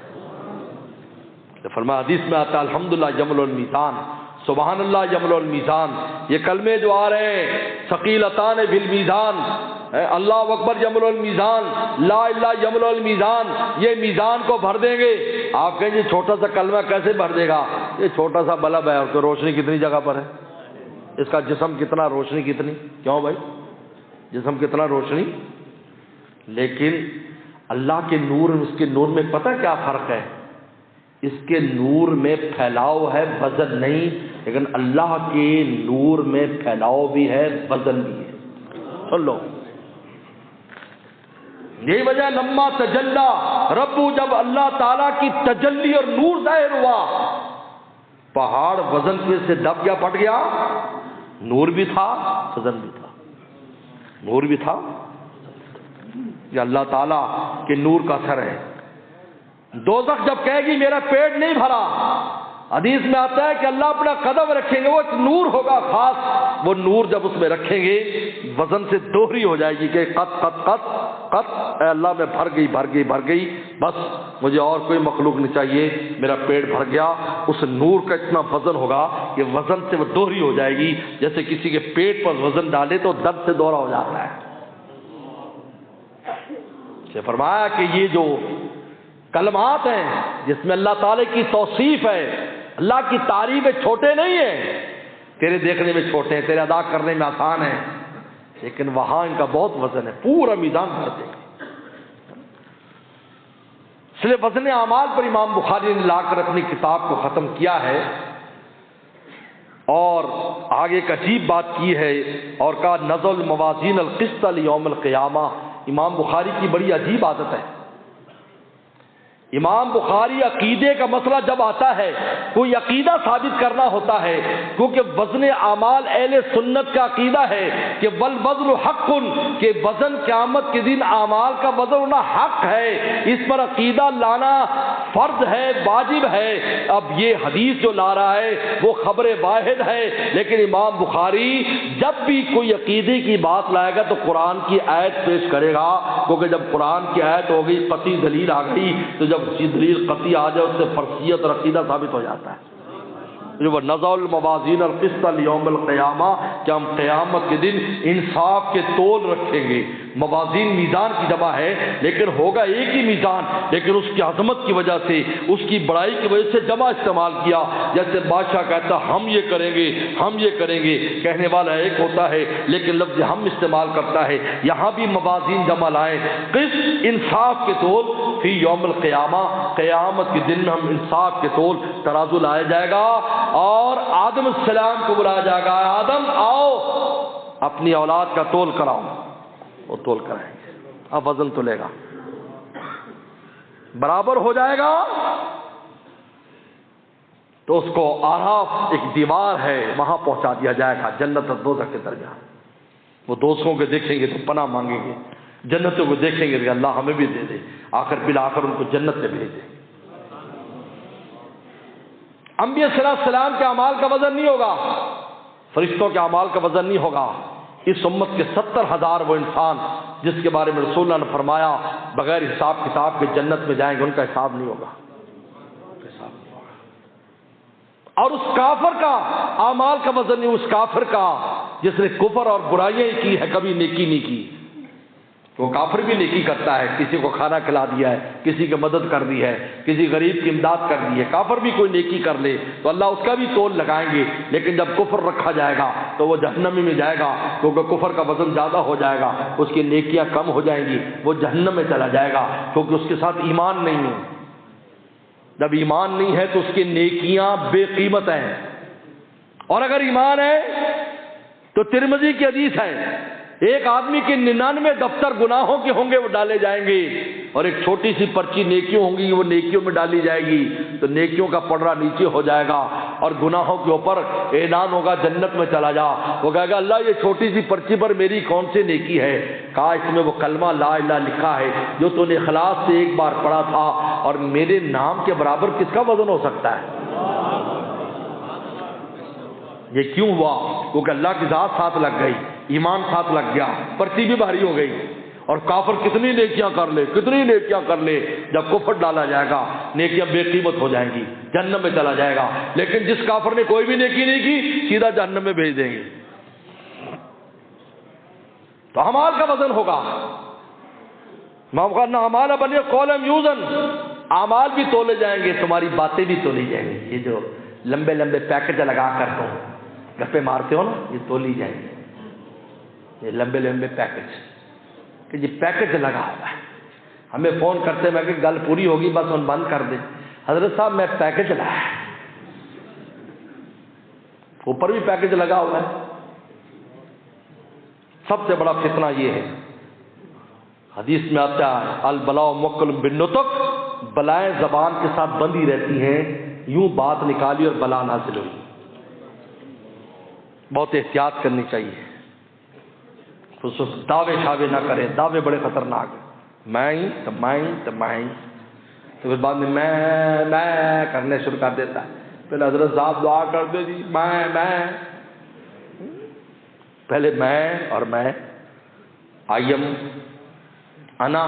فرمایا حدیث میں آتا ہے الحمدللہ یمل المیزان، سبحان اللہ یمل المیزان. یہ کلمے جو آ رہے ہیں ثقیلتان بالمیزان، اللہ اکبر یمل المیزان، لا الہ یمل المیزان، یہ میزان کو بھر دیں گے. آپ کہیں یہ چھوٹا سا کلمہ کیسے بھر دے گا؟ یہ چھوٹا سا بلب ہے، اس کو روشنی کتنی جگہ پر ہے، اس کا جسم کتنا، روشنی کتنی، کیوں بھائی جسم کتنا روشنی. لیکن اللہ کے نور، اس کے نور میں پتہ کیا فرق ہے؟ اس کے نور میں پھیلاؤ ہے، وزن نہیں. لیکن اللہ کے نور میں پھیلاؤ بھی ہے، وزن بھی ہے. سن لو، یہی وجہ لما تجلی ربو، جب اللہ تعالیٰ کی تجلی اور نور ظاہر ہوا، پہاڑ وزن سے دب گیا، پھٹ گیا. نور بھی تھا، وزن بھی تھا، نور بھی تھا. یہ اللہ تعالیٰ کے نور کا اثر ہے. دوزخ جب کہے گی میرا پیٹ نہیں بھرا، حدیث میں آتا ہے کہ اللہ اپنا قدم رکھیں گے، وہ ایک نور ہوگا خاص، وہ نور جب اس میں رکھیں گے وزن سے دوہری ہو جائے گی کہ قط قط قط قط، اے اللہ میں بھر گئی بھر گئی بھر گئی، بس مجھے اور کوئی مخلوق نہیں چاہیے، میرا پیٹ بھر گیا. اس نور کا اتنا وزن ہوگا کہ وزن سے وہ دوہری ہو جائے گی. جیسے کسی کے پیٹ پر وزن ڈالے تو درد سے دوہرا ہو جاتا ہے. فرمایا کہ یہ جو کلمات ہیں جس میں اللہ تعالی کی توصیف ہے، اللہ کی تعریف چھوٹے نہیں ہیں، تیرے دیکھنے میں چھوٹے ہیں، تیرے ادا کرنے میں آسان ہیں، لیکن وہاں ان کا بہت وزن ہے، پورا میدان بھر دیں گے. اس لیے وزن اعمال پر امام بخاری نے لا کر اپنی کتاب کو ختم کیا ہے اور آگے ایک عجیب بات کی ہے اور کہا نزل الموازین القسط لیوم القیامہ. امام بخاری کی بڑی عجیب عادت ہے. امام بخاری عقیدے کا مسئلہ جب آتا ہے، کوئی عقیدہ ثابت کرنا ہوتا ہے، کیونکہ وزن اعمال اہل سنت کا عقیدہ ہے کہ والوزن حق، کہ وزن قیامت کے دن اعمال کا وزن ہونا حق ہے، اس پر عقیدہ لانا فرض ہے، واجب ہے. اب یہ حدیث جو لا رہا ہے وہ خبر واحد ہے، لیکن امام بخاری جب بھی کوئی عقیدے کی بات لائے گا تو قرآن کی آیت پیش کرے گا، کیونکہ جب قرآن کی آیت ہو گئی، قطعی دلیل آ گئی، تو جب دلیل قطعی آ جائے اس سے فرضیت اور عقیدہ ثابت ہو جاتا ہے. جو نزل الموازین القسط لیوم القیامہ، کہ ہم قیامت کے دن انصاف کے تول رکھیں گے. موازین میزان کی جمع ہے، لیکن ہوگا ایک ہی میزان، لیکن اس کی عظمت کی وجہ سے، اس کی بڑائی کی وجہ سے جمع استعمال کیا. جیسے بادشاہ کہتا ہم یہ کریں گے، ہم یہ کریں گے، کہنے والا ایک ہوتا ہے لیکن لفظ ہم استعمال کرتا ہے. یہاں بھی موازین جمع لائیں، قسط انصاف کے تول فی یوم القیامہ، قیامت کے دن میں ہم انصاف کے تول ترازو لایا جائے گا اور آدم السلام کو بلایا جائے گا، آدم آؤ اپنی اولاد کا تول کراؤ. وہ تول کرائیں گے، اب وزن تلے گا، برابر ہو جائے گا تو اس کو آراف ایک دیوار ہے وہاں پہنچا دیا جائے گا، جنت اور دوزخ کے درمیان. وہ دوستوں کو دیکھیں گے تو پناہ مانگیں گے، جنتوں کو دیکھیں گے کہ اللہ ہمیں بھی دے دے، آخر بالآخر ان کو جنت میں بھیج دے. انبیاء صلی اللہ علیہ وسلم کے اعمال کا وزن نہیں ہوگا، فرشتوں کے اعمال کا وزن نہیں ہوگا، اس امت کے 70,000 وہ انسان جس کے بارے میں رسول اللہ نے فرمایا بغیر حساب کتاب کے جنت میں جائیں گے، ان کا حساب نہیں ہوگا، حساب نہیں ہوگا۔ اور اس کافر کا اعمال کا وزن نہیں، اس کافر کا جس نے کفر اور برائیاں ہی کی ہے، کبھی نیکی نہیں کی۔ وہ کافر بھی نیکی کرتا ہے، کسی کو کھانا کھلا دیا ہے، کسی کی مدد کر دی ہے، کسی غریب کی امداد کر دی ہے، کافر بھی کوئی نیکی کر لے تو اللہ اس کا بھی تول لگائیں گے، لیکن جب کفر رکھا جائے گا تو وہ جہنم میں جائے گا، کیونکہ کفر کا وزن زیادہ ہو جائے گا، اس کی نیکیاں کم ہو جائیں گی، وہ جہنم میں چلا جائے گا، کیونکہ اس کے ساتھ ایمان نہیں ہے۔ جب ایمان نہیں ہے تو اس کی نیکیاں بے قیمت ہیں، اور اگر ایمان ہے تو ترمذی کی حدیث ہے ایک آدمی کے 99 دفتر گناہوں کے ہوں گے، وہ ڈالے جائیں گے، اور ایک چھوٹی سی پرچی نیکیوں ہوں گی، وہ نیکیوں میں ڈالی جائے گی، تو نیکیوں کا پڑھنا نیچے ہو جائے گا اور گناہوں کے اوپر اعلان ہوگا جنت میں چلا جا۔ وہ کہے گا اللہ یہ چھوٹی سی پرچی پر میری کون سی نیکی ہے؟ کہا اس میں وہ کلمہ لا الہ لکھا ہے جو تو نے اخلاص سے ایک بار پڑھا تھا، اور میرے نام کے برابر کس کا وزن ہو سکتا ہے؟ یہ کیوں ہوا؟ کیونکہ اللہ کی ذات ساتھ لگ گئی، ایمان ساتھ لگ گیا، پرچی بھی بھاری ہو گئی۔ اور کافر کتنی نیکیاں کر لے، کتنی نیکیاں کر لے، جب کفر ڈالا جائے گا نیکیاں بے قیمت ہو جائیں گی، جہنم میں چلا جائے گا۔ لیکن جس کافر نے کوئی بھی نیکی نہیں کی، سیدھا جہنم میں بھیج دیں گے۔ تو اعمال کا وزن ہوگا، اعمال بنے قولم یوزن، اعمال بھی تولے جائیں گے، تمہاری باتیں بھی تولی جائیں گی۔ یہ جو لمبے لمبے پیکج لگا کر تم گپے مارتے ہو نا، یہ تولی جائیں گے، یہ لمبے لمبے پیکج، کہ یہ پیکج لگا ہوا ہے۔ ہمیں فون کرتے میں کہ گل پوری ہوگی بس ان بند کر دیں، حضرت صاحب میں پیکج لایا ہے، اوپر بھی پیکج لگا ہوا ہے۔ سب سے بڑا فتنہ یہ ہے، حدیث میں آتا ہے البلاء موکل بالنطق، بلائیں زبان کے ساتھ بندھی رہتی ہیں، یوں بات نکالی اور بلا نازل ہوئی۔ بہت احتیاط کرنی چاہیے، خصوص دعوے شاوے نہ کریں، دعوے بڑے خطرناک ہیں، میں تو پھر بعد میں کرنے شروع کر دیتا ہے، پہلے حضرت صاحب دعا کر دے جی، میں پہلے میں اور میں آئیم انا،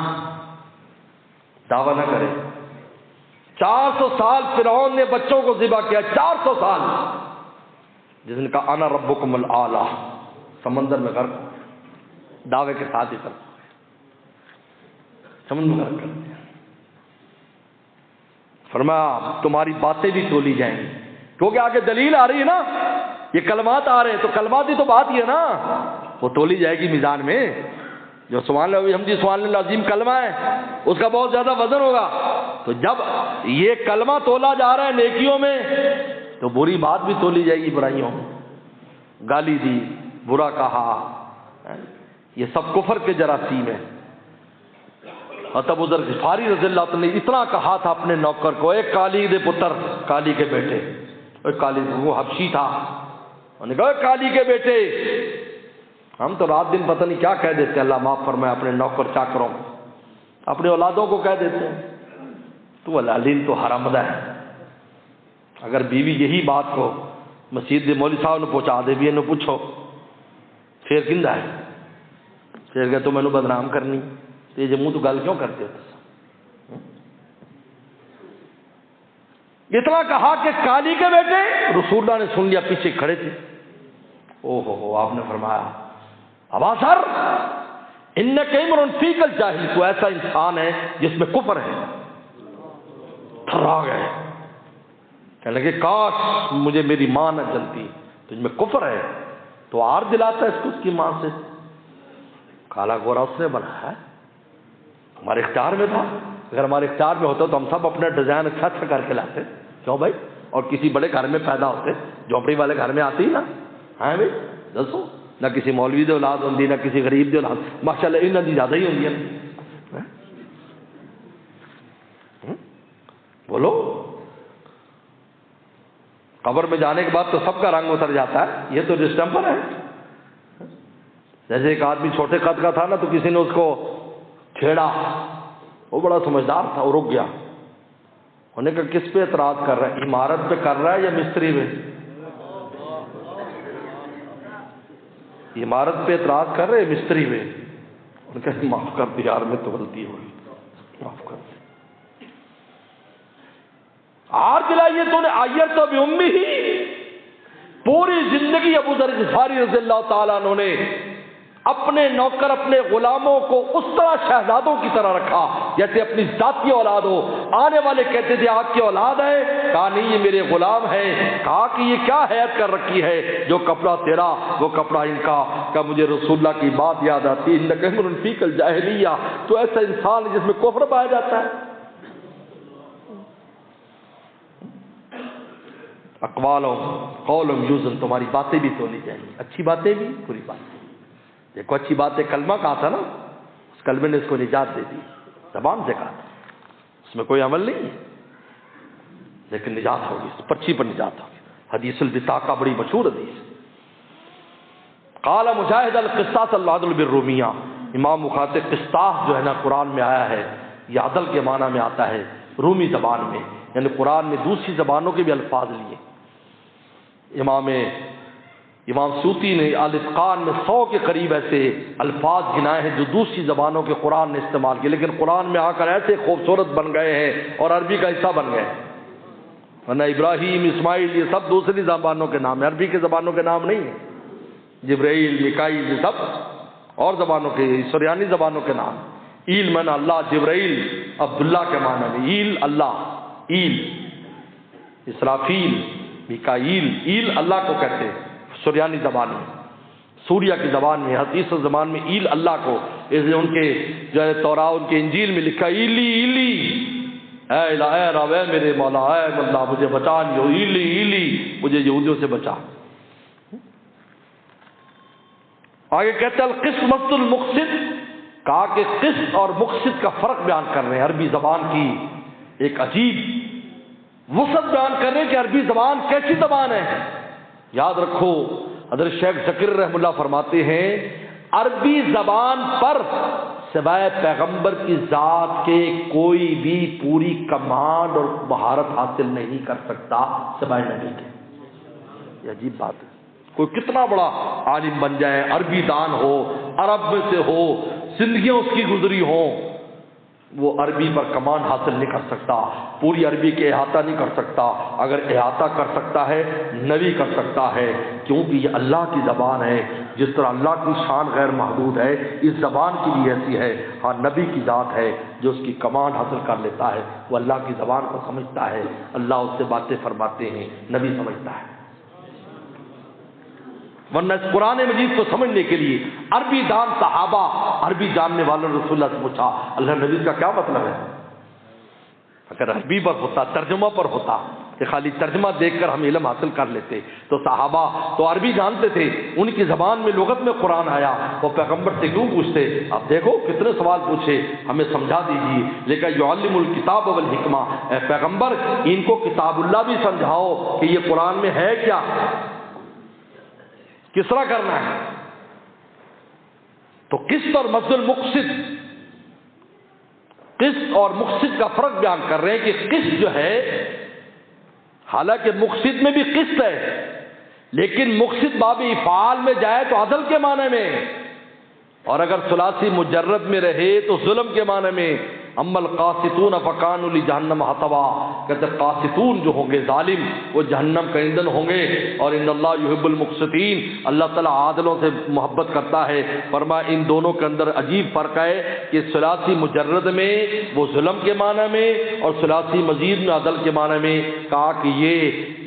دعویٰ نہ کرے۔ 400 سال فرعون نے بچوں کو ذبح کیا، 400 سال، جس نے کہا انا ربکم الاعلی، سمندر میں غرق، دعوے کے ساتھ ہی غرق، سمندر میں غرق کر دیا۔ فرمایا تمہاری باتیں بھی تولی جائیں گی، کیونکہ آگے دلیل آ رہی ہے نا، یہ کلمات آ رہے ہیں، تو کلمات ہی تو بات ہی ہے نا، وہ تولی جائے گی میزان میں۔ جو سبحان اللہ حمدی سبحان اللہ عظیم کلمہ ہے، اس کا بہت زیادہ وزن ہوگا۔ تو جب یہ کلمہ تولا جا رہا ہے نیکیوں میں، تو بری بات بھی تولی جائے گی برائیوں میں، گالی دی، برا کہا، یہ سب کفر کے جراثیم ہیں۔ ابو ذر غفاری رضی اللہ عنہ نے اتنا کہا تھا اپنے نوکر کو، ایک کالی دے پتر، کالی کے بیٹے، ایک کالی، وہ حبشی تھا، انہوں نے کہا کالی کے بیٹے، ہم تو رات دن پتہ نہیں کیا کہہ دیتے، اللہ معاف فرمائے اپنے نوکر چاکروں، اپنے اولادوں کو کہہ دیتے ہیں، تو العلیم تو حرامدہ ہے۔ اگر بیوی یہی بات کو مسجد دے مولوی صاحب نے پہنچا دے بھی، انہوں پوچھو پھر کندہ ہے، پھر کہ تو میں نے بدنام کرنی، تو یہ جموں تو گل کیوں کرتے ہو؟ اتنا کہا کہ کالی کے بیٹے، رسول اللہ نے سن لیا، پیچھے کھڑے تھے، او ہو، آپ نے فرمایا ابا سر انک امرؤ فیک الجاہل، تو ایسا انسان ہے جس میں کفر ہے۔ تھرا گئے، کہنے لگے کاش مجھے میری ماں نہ جلتی، تجھ میں کفر ہے، تو آر دلاتا ہے اس کو اس کی ماں سے۔ کالا گورا اس نے بنایا ہے، ہمارے اختیار میں تھا، اگر ہمارے اختیار میں ہوتا تو ہم سب اپنا ڈیزائن اچھا اچھا کر کے لاتے، کیوں بھائی؟ اور کسی بڑے گھر میں پیدا ہوتے، جھونپڑی والے گھر میں آتی نا، ہاں بھائی دسو، نہ کسی مولوی دے اولاد ہوندی، نہ کسی غریب دے اولاد، ماشاءاللہ انہاں دی زیادہ ہی ہوندی ہے۔ بولو، قبر میں جانے کے بعد تو سب کا رنگ اتر جاتا ہے، یہ تو ڈسٹمپر ہے۔ جیسے ایک آدمی چھوٹے قد کا تھا نا، تو کسی نے اس کو چھیڑا، وہ بڑا سمجھدار تھا، وہ رک گیا، انہوں نے کہا کس پہ اعتراض کر رہا ہے، عمارت پہ کر رہا ہے یا مستری پہ؟ عمارت پہ اعتراض کر رہے مستری پہ؟ انہوں نے کہا معاف کر دیا یار، میں تو غلطی ہوئی، معاف کر دیا۔ آر دلائیے تو نے آئیر تو بھی امی ہی پوری زندگی ابو ذر غفاری رضی اللہ تعالیٰ عنہ نے اپنے نوکر اپنے غلاموں کو اس طرح شہزادوں کی طرح رکھا جیسے اپنی ذاتی اولاد ہو۔ آنے والے کہتے تھے آپ کی اولاد ہے؟ کہا نہیں یہ میرے غلام ہے۔ کہا کہ یہ کیا حیثیت کر رکھی ہے، جو کپڑا تیرا وہ کپڑا ان کا؟ کہ مجھے رسول اللہ کی بات یاد آتی ہے، انک امرؤ فیک الجاہلیہ، تو ایسا انسان ہے جس میں کفر پایا جاتا ہے۔ اقوالوں قولم یوزن، تمہاری باتیں بھی تونی چاہیے، اچھی باتیں بھی بری باتیں۔ دیکھو اچھی بات ہے، کلمہ کہا تھا نا، اس کلمے نے اس کو نجات دے دی، زبان سے کہا تھا، اس میں کوئی عمل نہیں ہے لیکن نجات ہوگی، اس پرچی پر نجات ہوگی۔ حدیث البطاقہ بڑی مشہور حدیث۔ قال مجاہد القسطاس العدل بالرومیہ، امام مخاطب قسطاس جو ہے نا قرآن میں آیا ہے، یہ عدل کے معنی میں آتا ہے رومی زبان میں، یعنی قرآن میں دوسری زبانوں کے بھی الفاظ لیے۔ امام سیوطی نے الاتقان میں 100 کے قریب ایسے الفاظ گنائے ہیں جو دوسری زبانوں کے قرآن نے استعمال کیے، لیکن قرآن میں آ کر ایسے خوبصورت بن گئے ہیں اور عربی کا حصہ بن گئے، ورنہ ابراہیم اسماعیل یہ سب دوسری زبانوں کے نام ہیں، عربی کے زبانوں کے نام نہیں ہیں۔ جبرائیل میکائیل یہ سب اور زبانوں کے، سریانی زبانوں کے نام۔ ایل من اللہ، جبرائیل عبداللہ کے معنی میں، ایل اللہ، ایل اسرافیل میکائیل، ایل اللہ کو کہتے ہیں سریانی زبان میں، سوریہ کی زبان میں، حدیث زبان میں ایل اللہ کو، اس ان کے جو ہے توراہ ان کے انجیل میں لکھا ایلی ایلی، اے الہ اے رب اے میرے مولا اے اللہ مجھے بچا لیو، ایلی ایلی مجھے یہودیوں سے بچا۔ آگے کہتے ہیں القسمۃ المقسط، کہا کہ قسط اور مقسط کا فرق بیان کر رہے ہیں، عربی زبان کی ایک عجیب وسعت بیان کر رہے ہیں کہ عربی زبان کیسی زبان ہے۔ یاد رکھو حضرت شیخ ذکر رحمہ اللہ فرماتے ہیں عربی زبان پر سوائے پیغمبر کی ذات کے کوئی بھی پوری کمانڈ اور مہارت حاصل نہیں کر سکتا سوائے نبی کے۔ یہ عجیب بات ہے، کوئی کتنا بڑا عالم بن جائے، عربی دان ہو، عرب میں سے ہو، زندگیاں اس کی گزری ہوں، وہ عربی پر کمانڈ حاصل نہیں کر سکتا، پوری عربی کے احاطہ نہیں کر سکتا۔ اگر احاطہ کر سکتا ہے نبی کر سکتا ہے، کیونکہ یہ اللہ کی زبان ہے، جس طرح اللہ کی شان غیر محدود ہے اس زبان کی بھی ایسی ہے۔ ہاں نبی کی ذات ہے جو اس کی کمانڈ حاصل کر لیتا ہے، وہ اللہ کی زبان کو سمجھتا ہے، اللہ اس سے باتیں فرماتے ہیں، نبی سمجھتا ہے۔ ورنہ اس قرآن مجید کو سمجھنے کے لیے عربی دان صحابہ، عربی جاننے والوں نے رسول اللہ سے پوچھا اللہ نبی کا کیا مطلب ہے؟ اگر عربی پر ہوتا، ترجمہ پر ہوتا کہ خالی ترجمہ دیکھ کر ہم علم حاصل کر لیتے تو صحابہ تو عربی جانتے تھے، ان کی زبان میں لغت میں قرآن آیا، وہ پیغمبر سے کیوں پوچھتے؟ اب دیکھو کتنے سوال پوچھے، ہمیں سمجھا دیجیے۔ لیکن یعلم الکتاب والحکمہ، اے پیغمبر ان کو کتاب اللہ بھی سمجھاؤ کہ یہ قرآن میں ہے کیا، کس طرح کرنا ہے۔ تو قسط اور مزد المقسط، قسط اور مقسط کا فرق بیان کر رہے ہیں کہ قسط جو ہے، حالانکہ مقسط میں بھی قسط ہے لیکن مقسط باب افعال میں جائے تو عدل کے معنی میں، اور اگر ثلاثی مجرد میں رہے تو ظلم کے معنی میں۔ اما القاسطون فکانوا لجہنم حطبا، کہتے قاسطون جو ہوں گے ظالم وہ جہنم کا ایندھن ہوں گے، اور ان اللہ یحب المقسطین، اللہ تعالیٰ عادلوں سے محبت کرتا ہے۔ فرمایا ان دونوں کے اندر عجیب فرق ہے کہ ثلاثی مجرد میں وہ ظلم کے معنی میں اور ثلاثی مزید میں عدل کے معنی میں، کہا کہ یہ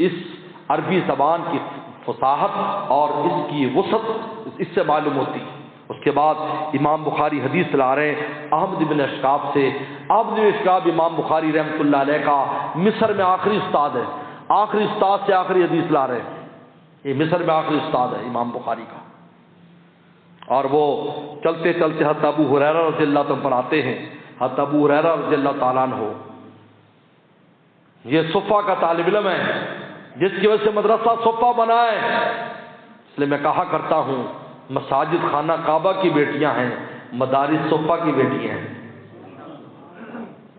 اس عربی زبان کی فصاحت اور اس کی وسعت اس سے معلوم ہوتی ہے۔ اس کے بعد امام بخاری حدیث لا رہے ہیں احمد بن اشکاب سے۔ احمد بن اشکاب امام بخاری رحمۃ اللہ علیہ کا مصر میں آخری استاد ہے، آخری استاد سے آخری حدیث لا رہے ہیں، یہ مصر میں آخری استاد ہے امام بخاری کا، اور وہ چلتے چلتے حضرت ابو ہریرہ رضی اللہ عنہ پر آتے ہیں۔ حضرت ابو ہریرہ رضی اللہ تعالیٰ عنہ یہ صفہ کا طالب علم ہے جس کی وجہ سے مدرسہ صفہ بنا ہے، اس لیے میں کہا کرتا ہوں مساجد خانہ کعبہ کی بیٹیاں ہیں، مدارس صفہ کی بیٹیاں ہیں۔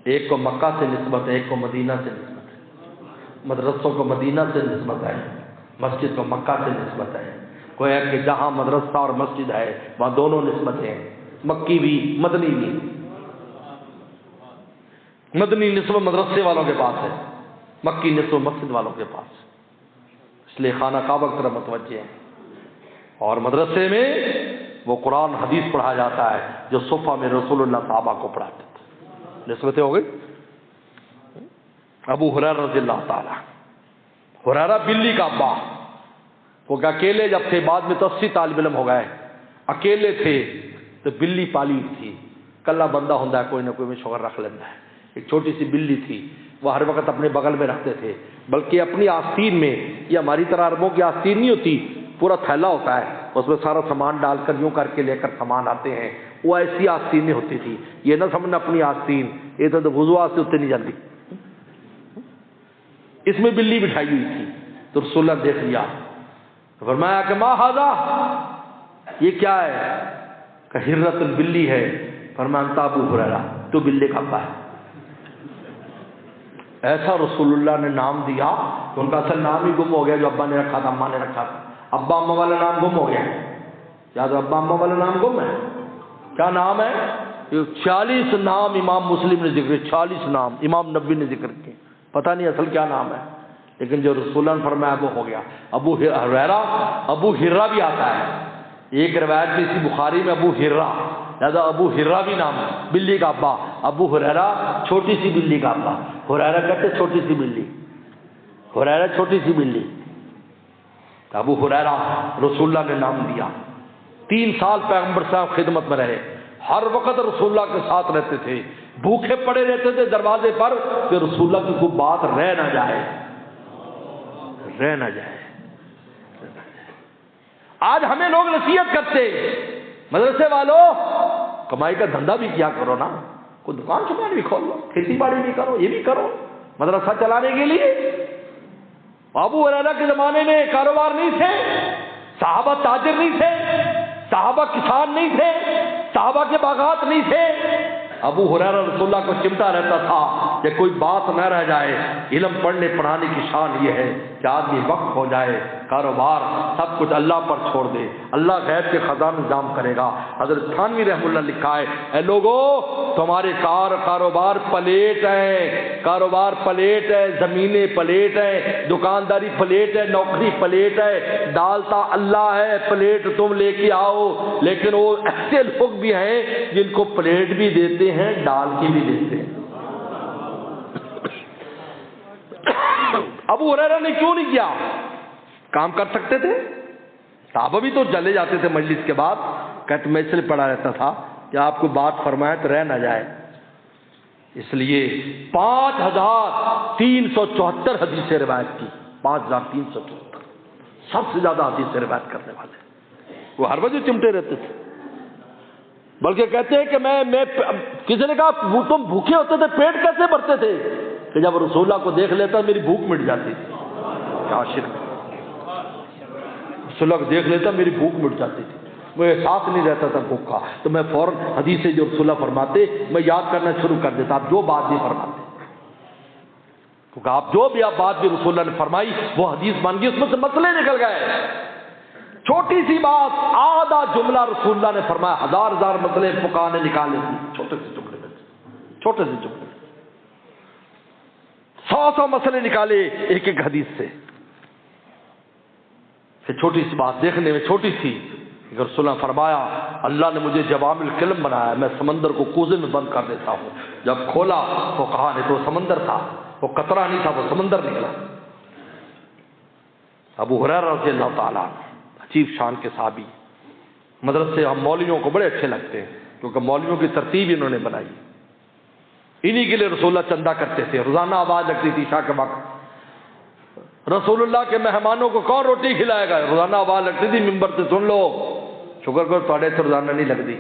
ایک کو مکہ سے نسبت ہے، ایک کو مدینہ سے نسبت ہے۔ مدرسوں کو مدینہ سے نسبت ہے، مسجد کو مکہ سے نسبت ہے۔ کوئی ہے کہ جہاں مدرسہ اور مسجد ہے وہاں دونوں نسبتیں ہیں، مکی بھی مدنی بھی۔ مدنی نسبت مدرسے والوں کے پاس ہے، مکی نسبت مسجد والوں کے پاس، اس لیے خانہ کعبہ کی طرف متوجہ ہیں۔ اور مدرسے میں وہ قرآن حدیث پڑھا جاتا ہے جو صفہ میں رسول اللہ صحابہ کو پڑھاتے تھے۔ نسبتیں ہو گئی۔ ابو ہریرہ رضی اللہ تعالیٰ، ہریرہ بلی کا ابا، وہ کہ اکیلے جب تھے، بعد میں تو 80 طالب علم ہو گئے، اکیلے تھے تو بلی پالی تھی، کلا بندہ ہوتا ہے کوئی نہ کوئی میں شوہر رکھ لیتا ہے، ایک چھوٹی سی بلی تھی، وہ ہر وقت اپنے بغل میں رکھتے تھے، بلکہ اپنی آستین میں، یہ ہماری طرح عربوں کی آستین نہیں ہوتی، پورا تھیلا ہوتا ہے، اس میں سارا سامان ڈال کر یوں کر کے لے کر سامان آتے ہیں، وہ ایسی آستین نہیں ہوتی تھی، یہ نہ سمجھنا اپنی آستین، یہ تو وضوء سے اتنے نہیں جاتی، اس میں بلی بٹھائی ہوئی تھی، تو رسول اللہ دیکھ لیا، فرمایا کہ ما ھذا، یہ کیا ہے؟ کہ ہرۃ بلی ہے۔ فرمایا انت ابو ہریرہ، تو بلی کا ابا ہے۔ ایسا رسول اللہ نے نام دیا کہ ان کا اصل نام ہی گم ہو گیا، جو ابا نے رکھا تھا، اماں نے رکھا تھا، ابا اماں والا نام گم ہو گیا۔ کیا تو ابا اماں والا نام گم ہے؟ کیا نام ہے؟ 40 نام امام مسلم نے ذکر، 40 نام امام نبی نے ذکر کیے، پتہ نہیں اصل کیا نام ہے، لیکن جو رسول اللہ نے فرمایا وہ ہو گیا۔ ابو ہریرہ، ابو ہرہ بھی آتا ہے، ایک روایت میں اسی بخاری میں ابو ہرہ، لہذا ابو ہرہ بھی نام ہے، بلی کا ابا۔ ابو ہریرہ چھوٹی سی بلی کا ابا، ہریرہ کہتے چھوٹی سی بلی، ہریرہ چھوٹی سی بلی۔ ابو ہریرہ رسول اللہ نے نام دیا۔ 3 سال پیغمبر صاحب خدمت میں رہے، ہر وقت رسول اللہ کے ساتھ رہتے تھے، بھوکے پڑے رہتے تھے دروازے پر کہ رسول اللہ کی کوئی بات رہ نہ جائے، رہ نہ جائے۔ آج ہمیں لوگ نصیحت کرتے، مدرسے والوں کمائی کا دھندا بھی کیا کرو نا، کوئی دکان شکان بھی کھول لو، کھیتی باڑی بھی کرو، یہ بھی کرو، مدرسہ چلانے کے لیے۔ ابو ہریرہ کے زمانے میں کاروبار نہیں تھے، صحابہ تاجر نہیں تھے، صحابہ کسان نہیں تھے، صحابہ کے باغات نہیں تھے۔ ابو ہریرہ رسول اللہ کو چمٹا رہتا تھا کہ کوئی بات نہ رہ جائے۔ علم پڑھنے پڑھانے کی شان یہ ہے کہ آدمی وقف ہو جائے، کاروبار سب کچھ اللہ پر چھوڑ دے، اللہ غیب کے خزانہ انتظام کرے گا۔ حضرت تھانوی رحمہ اللہ لکھا ہے، اے لوگو تمہارے کاروبار پلیٹ ہے، کاروبار پلیٹ ہے، زمینیں پلیٹ ہے، دکانداری پلیٹ ہے، نوکری پلیٹ ہے، ڈالتا اللہ ہے، پلیٹ تم لے کے آؤ۔ لیکن وہ ایسے لوگ بھی ہیں جن کو پلیٹ بھی دیتے ہیں، ڈال کے بھی دیتے ہیں۔ ابو ہریرہ نے کیوں نہیں کیا؟ کام کر سکتے تھے، صحابہ بھی تو چلے جاتے تھے مجلس کے بعد، کہتے میں اس لیے پڑھا رہتا تھا کہ آپ کو بات فرمائے تو رہ نہ جائے، اس لیے 5374 حدیثیں روایت کی، 5374، سب سے زیادہ حدیثیں روایت کرنے والے، وہ ہر وجہ چمٹے رہتے تھے۔ بلکہ کہتے ہیں کہ میں کسی نے کہا تم بھوکے ہوتے تھے، پیٹ کیسے بھرتے تھے؟ کہ جب رسول اللہ کو دیکھ لیتا میری بھوک مٹ جاتی تھی۔ کیا شرک! رسول اللہ کو دیکھ لیتا میری بھوک مٹ جاتی تھی، مجھے احساس نہیں رہتا تھا بھوک کا، تو میں فوراً حدیث جو رسول اللہ فرماتے میں یاد کرنا شروع کر دیتا، آپ جو بات بھی فرماتے، کیونکہ آپ جو بھی بات بھی رسول اللہ نے فرمائی وہ حدیث بن گئی، اس میں سے مسئلے نکل گئے۔ چھوٹی سی بات، آدھا جملہ رسول اللہ نے فرمایا، ہزار مسئلے فقہا نے نکالے، چھوٹے سے جملے میں، چھوٹے سے جملے میں 100 مسئلے نکالے ایک ایک حدیث سے۔ پھر چھوٹی سی بات دیکھنے میں چھوٹی تھی، رسول اللہ نے فرمایا اللہ نے مجھے جوامع الکلم بنایا، میں سمندر کو کوزے میں بند کر دیتا ہوں۔ جب کھولا تو کہا نہیں، تو سمندر تھا، وہ قطرہ نہیں تھا، وہ سمندر نکلا۔ ابو ہریرہ رضی اللہ تعالیٰ عجیب شان کے صحابی، مدرسے ہم مولویوں کو بڑے اچھے لگتے ہیں کیونکہ مولویوں کی ترتیب انہوں نے بنائی، انہی کے لیے رسول اللہ چندہ کرتے تھے، روزانہ آواز لگتی تھی عشاء کے وقت، رسول اللہ کے مہمانوں کو کون روٹی کھلائے گا؟ روزانہ آواز لگتی تھی ممبر سے، سن لو، شکر کرو تھوڑے سے روزانہ نہیں لگتی،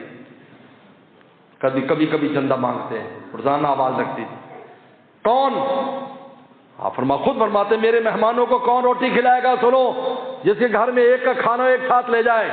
کبھی کبھی چندہ مانگتے ہیں، روزانہ آواز لگتی تھی۔ کون؟ آپ خود فرماتے میرے مہمانوں کو کون روٹی کھلائے گا؟ سنو، جس کے گھر میں ایک کا کھانا ایک ساتھ لے جائے،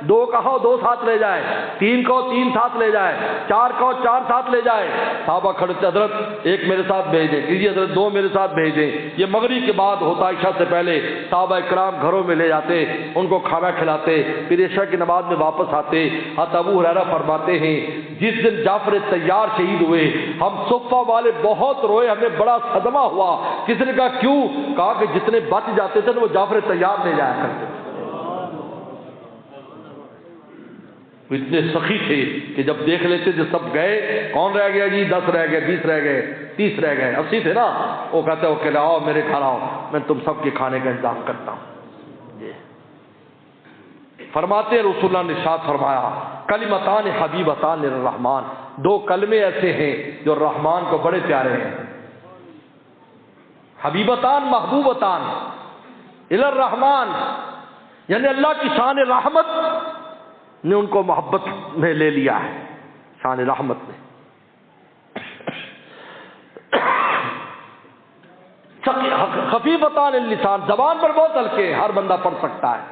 دو کہو دو ساتھ لے جائے، تین کو تین ساتھ لے جائے، چار کو چار ساتھ لے جائے۔ صحابہ کھڑے تھے، حضرت ایک میرے ساتھ بھیج دیں، کیجیے حضرت دو میرے ساتھ بھیج دیں۔ یہ مغرب کے بعد ہوتا، عشاء سے پہلے صحابہ کرام گھروں میں لے جاتے، ان کو کھانا کھلاتے، پھر عشاء کی نماز میں واپس آتے۔ حضرت ابو ہریرہ فرماتے ہیں جس دن جعفر طیار شہید ہوئے ہم صفہ والے بہت روئے، ہمیں بڑا صدمہ ہوا۔ کسی نے کہا کیوں؟ کہا کہ جتنے بچ جاتے تھے وہ جعفر طیار لے جایا کرتے تھے۔ وہ اتنے سخی تھے کہ جب دیکھ لیتے تھے سب گئے، کون رہ گیا جی؟ 10 رہ گئے، 20 رہ گئے، 30 رہ گئے، 80 تھے نا، وہ کہتے ہو کہ آؤ میرے گھر آؤ، میں تم سب کے کھانے کا انتظام کرتا ہوں۔ فرماتے ہیں رسول اللہ نے ارشاد فرمایا کلمتان حبیبتان للرحمن، دو کلمے ایسے ہیں جو رحمان کو بڑے پیارے ہیں۔ حبیبتان محبوبتان الی الرحمن، یعنی اللہ کی شان رحمت نے ان کو محبت میں لے لیا ہے، شان رحمت نے۔ خفیفتان اللسان، زبان پر بہت ہلکے، ہر بندہ پڑھ سکتا ہے،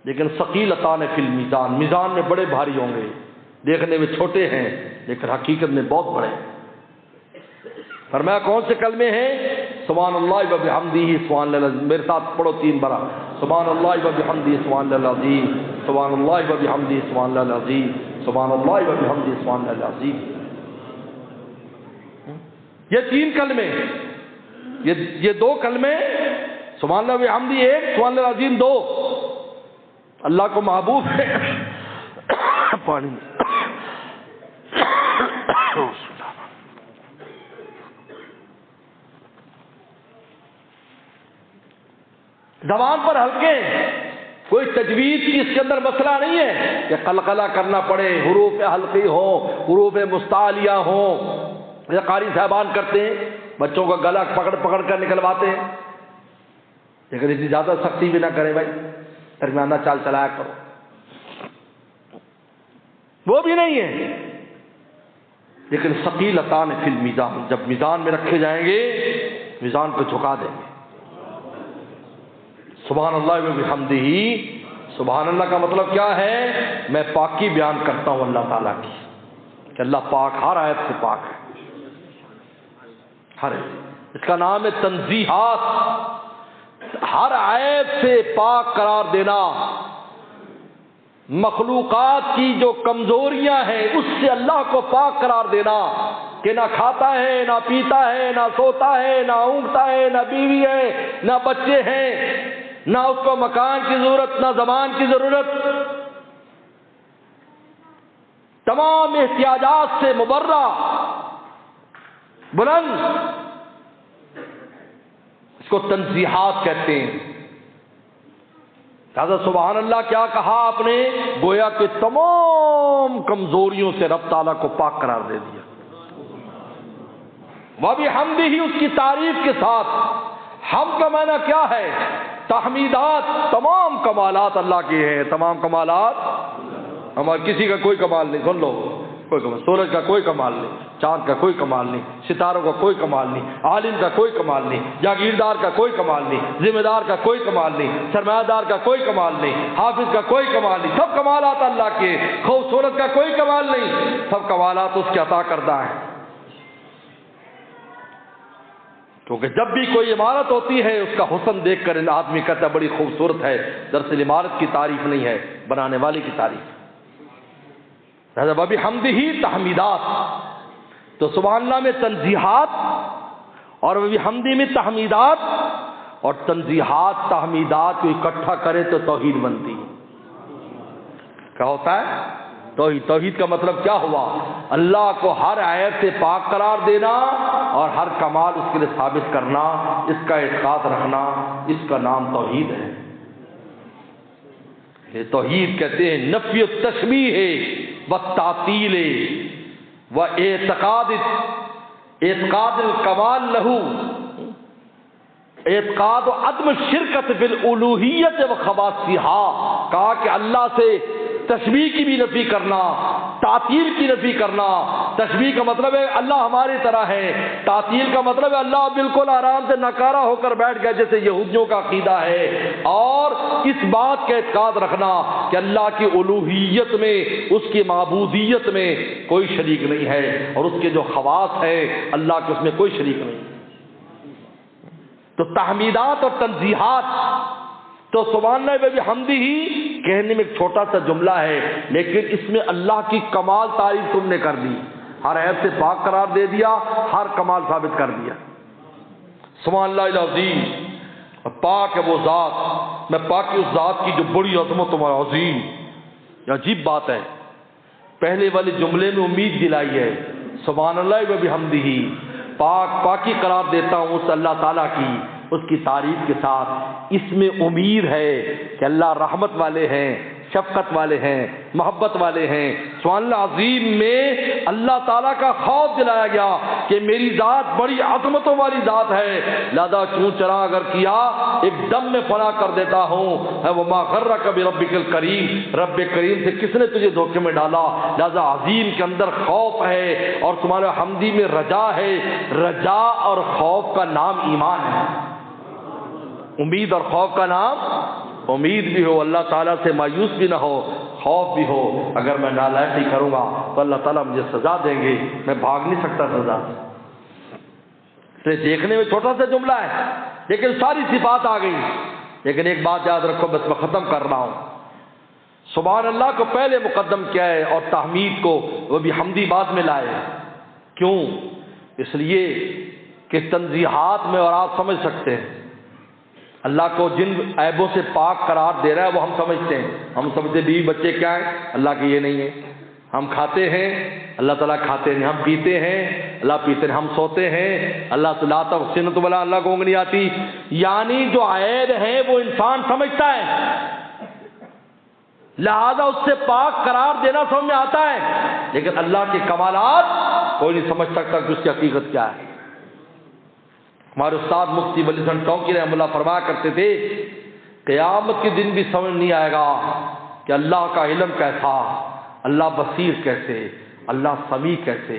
لیکن ثقیلتان فی المیزان، میزان میں بڑے بھاری ہوں گے، دیکھنے میں چھوٹے ہیں لیکن حقیقت میں بہت بڑے ہیں۔ فرمایا کون سے کلمے ہیں؟ سبحان اللہ و بحمدہ، سبحان اللہ، میرے ساتھ پڑھو 3 بار، سبحان اللہ و بحمدہ سبحان اللہ العظیم، سبحان اللہ و بحمدہ سبحان اللہ العظیم، سبحان اللہ و بحمدہ سبحان اللہ العظیم۔ یہ 3 کلمے، یہ 2 کلمے، سبحان اللہ و بحمدہ 1، سبحان اللہ العظیم 2، اللہ کو محبوب ہے۔ پانی زبان پر ہلکے، کوئی تجوید کی اس کے اندر مسئلہ نہیں ہے کہ قلقلہ کرنا پڑے، حروف حلقی ہوں، حروف مستعلیہ ہوں۔ یہ قاری صاحبان کرتے ہیں، بچوں کا گلا پکڑ پکڑ کر نکلواتے ہیں، لیکن اتنی زیادہ سختی بھی نہ کرے بھائی، درمیانہ چال چلایا کرو، وہ بھی نہیں ہے۔ لیکن ثقیلتان فی المیزان، جب میزان میں رکھے جائیں گے میزان کو جھکا دیں گے۔ سبحان اللہ و بحمدہ، سبحان اللہ کا مطلب کیا ہے؟ میں پاکی بیان کرتا ہوں اللہ تعالیٰ کی، کہ اللہ پاک، ہر آیت سے پاک ہے، ہر اس کا نام ہے تنزیہات، ہر عیب سے پاک قرار دینا، مخلوقات کی جو کمزوریاں ہیں اس سے اللہ کو پاک قرار دینا، کہ نہ کھاتا ہے، نہ پیتا ہے، نہ سوتا ہے، نہ اونگتا ہے، نہ بیوی ہے، نہ بچے ہیں، نہ اس کو مکان کی ضرورت، نہ زبان کی ضرورت، تمام احتیاجات سے مبرہ، بلند، اس کو تنزیہات کہتے ہیں۔ لہذا سبحان اللہ کیا کہا آپ نے؟ گویا کہ تمام کمزوریوں سے رب تعالیٰ کو پاک قرار دے دیا۔ وَبِحَمْدِهِ، ہی اس کی تعریف کے ساتھ۔ حمد کا معنی کیا ہے؟ تحمیدات، تمام کمالات اللہ کے ہیں، تمام کمالات ہمارے، کسی کا کوئی کمال نہیں، سن لو، کوئی کمال، سورج کا کوئی کمال نہیں، چاند کا کوئی کمال نہیں، ستاروں کا کوئی کمال نہیں، عالم کا کوئی کمال نہیں، جاگیردار کا کوئی کمال نہیں، ذمہ دار کا کوئی کمال نہیں، سرمایہ دار کا کوئی کمال نہیں، حافظ کا کوئی کمال نہیں، سب کمالات اللہ کے۔ خوبصورت کا کوئی کمال نہیں، سب کمالات اس کے عطا کردہ ہیں۔ کیونکہ جب بھی کوئی عمارت ہوتی ہے اس کا حسن دیکھ کر آدمی کہتا ہے بڑی خوبصورت ہے، دراصل عمارت کی تعریف نہیں ہے، بنانے والے کی تعریف۔ لہذا وَبِحَمْدِهِ تحمیدات، تو سبحان اللہ میں تنزیہات اور وَبِحَمْدِهِ میں تحمیدات، اور تنزیہات تحمیدات کو اکٹھا کرے تو توحید بنتی ہے۔ کیا ہوتا ہے؟ توحید۔ توحید کا مطلب کیا ہوا؟ اللہ کو ہر عیب سے پاک قرار دینا اور ہر کمال اس کے لیے ثابت کرنا، اس کا اعتقاد رکھنا، اس کا نام توحید ہے۔ یہ توحید کہتے ہیں نفی التشبیہ والتعطیل واعتقاد الکمال لہو، اعتقاد و عدم شرکت بالالوہیت و خواصہا، کہا کہ اللہ سے تشبیہ کی بھی نفی کرنا، تعطیل کی نفی کرنا، تشبیہ کا مطلب ہے اللہ ہماری طرح ہے، تعطیل کا مطلب ہے اللہ بالکل آرام سے ناکارہ ہو کر بیٹھ گیا جیسے یہودیوں کا عقیدہ ہے، اور اس بات کا اعتقاد رکھنا کہ اللہ کی الوہیت میں، اس کی معبودیت میں کوئی شریک نہیں ہے، اور اس کے جو خواص ہیں اللہ کے اس میں کوئی شریک نہیں۔ تو تحمیدات اور تنزیہات تو سبحان اللہ بحمدہ ہی کہنے میں ایک چھوٹا سا جملہ ہے، لیکن اس میں اللہ کی کمال تعریف تم نے کر دی، ہر عیب سے پاک قرار دے دیا، ہر کمال ثابت کر دیا۔ سبحان اللہ العظیم، پاک ہے وہ ذات، میں پاکی اس ذات کی جو بڑی عظمت و عظیم۔ یہ عجیب بات ہے، پہلے والے جملے میں امید دلائی ہے، سبحان اللہ و بحمدہ، پاکی قرار دیتا ہوں اس اللہ تعالیٰ کی، اس کی تعریف کے ساتھ اس میں امید ہے کہ اللہ رحمت والے ہیں، شفقت والے ہیں، محبت والے ہیں۔ سبحان اللہ عظیم میں اللہ تعالیٰ کا خوف دلایا گیا کہ میری ذات بڑی عظمتوں والی ذات ہے، لہذا چون چرا اگر کیا ایک دم میں فنا کر دیتا ہوں۔ وما غرک بربک الکریم، رب کریم سے کس نے تجھے دھوکے میں ڈالا؟ لہذا عظیم کے اندر خوف ہے، اور تمہارے حمدی میں رجا ہے۔ رجا اور خوف کا نام ایمان ہے، امید اور خوف کا نام، امید بھی ہو اللہ تعالیٰ سے مایوس بھی نہ ہو، خوف بھی ہو اگر میں نالائقی کروں گا تو اللہ تعالیٰ مجھے سزا دیں گے، میں بھاگ نہیں سکتا سزا سے۔ اس لیے دیکھنے میں چھوٹا سا جملہ ہے لیکن ساری صفات آ گئی۔ لیکن ایک بات یاد رکھو، بس میں ختم کر رہا ہوں، سبحان اللہ کو پہلے مقدم کیا ہے اور تحمید کو وہ بھی حمدی بعد میں لائے۔ کیوں؟ اس لیے کہ تنزیہات میں اور آپ سمجھ سکتے ہیں اللہ کو جن عیبوں سے پاک قرار دے رہا ہے وہ ہم سمجھتے ہیں، ہم سمجھتے بیوی بچے کیا ہیں، اللہ کے یہ نہیں ہے۔ ہم کھاتے ہیں، اللہ تعالیٰ کھاتے ہیں۔ ہم پیتے ہیں، اللہ پیتے ہیں۔ ہم سوتے ہیں، اللہ تعالیٰ سنت والا اللہ کو اونگ نہیں آتی۔ یعنی جو عیب ہے وہ انسان سمجھتا ہے، لہذا اس سے پاک قرار دینا سمجھ میں آتا ہے، لیکن اللہ کے کمالات کوئی نہیں سمجھ سکتا کہ اس کی حقیقت کیا ہے۔ ہمارے استاد مفتی ولی حسن ٹونکی رحمۃ اللہ فرمایا کرتے تھے، قیامت کے دن بھی سمجھ نہیں آئے گا کہ اللہ کا علم کیسا، اللہ بصیر کیسے، اللہ سمیع کیسے،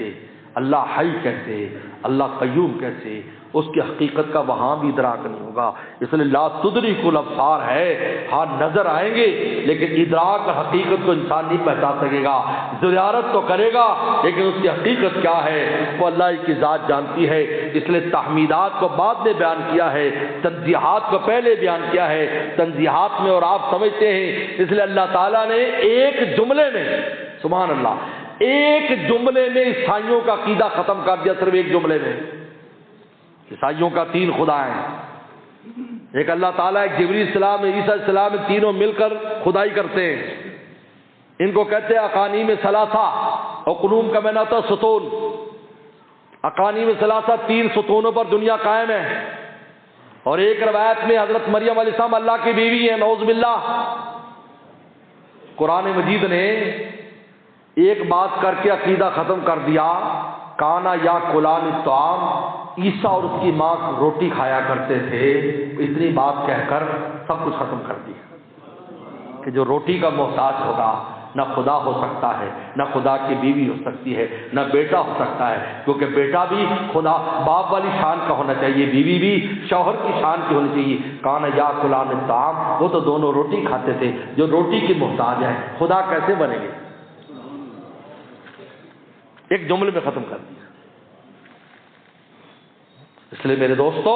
اللہ حی کیسے، اللہ قیوم کیسے، اس کی حقیقت کا وہاں بھی ادراک نہیں ہوگا۔ اس لیے لا تدرک الابصار ہے، ہاں نظر آئیں گے لیکن ادراک حقیقت کو انسان نہیں پہچان سکے گا، زیارت تو کرے گا لیکن اس کی حقیقت کیا ہے وہ اللہ کی ذات جانتی ہے۔ اس لیے تحمیدات کو بعد میں بیان کیا ہے، تنزیہات کو پہلے بیان کیا ہے۔ تنزیہات میں اور آپ سمجھتے ہیں، اس لیے اللہ تعالیٰ نے ایک جملے میں، سبحان اللہ، ایک جملے میں عیسائیوں کا عقیدہ ختم کر دیا، صرف ایک جملے میں۔ عیسائیوں کا 3 خدا ہیں، ایک اللہ تعالیٰ، ایک جبریل السلام، عیسیٰ السلام، تینوں مل کر خدائی کرتے ہیں۔ ان کو کہتے ہیں اقانیم ثلاثہ، اور قلوم کا معنی ہوتا ہے ستون۔ اقانیم ثلاثہ 3 ستونوں پر دنیا قائم ہے، اور ایک روایت میں حضرت مریم علیہ السلام اللہ کی بیوی ہیں، نعوذ باللہ۔ قرآن مجید نے ایک بات کر کے عقیدہ ختم کر دیا، کانا یا کلان الطعام، عیسیٰ اور اس کی ماں روٹی کھایا کرتے تھے، اتنی بات کہہ کر سب کچھ ختم کر دیا کہ جو روٹی کا محتاج ہوگا نہ خدا ہو سکتا ہے، نہ خدا کی بیوی ہو سکتی ہے، نہ بیٹا ہو سکتا ہے، کیونکہ بیٹا بھی خدا باپ والی شان کا ہونا چاہیے، بیوی بھی شوہر کی شان کی ہونی چاہیے۔ کانا یا کلان الطعام، وہ تو دونوں روٹی کھاتے تھے، جو روٹی کی محتاج ہے خدا کیسے بنے گے؟ ایک جملے میں ختم کر دیا۔ اس لیے میرے دوستو،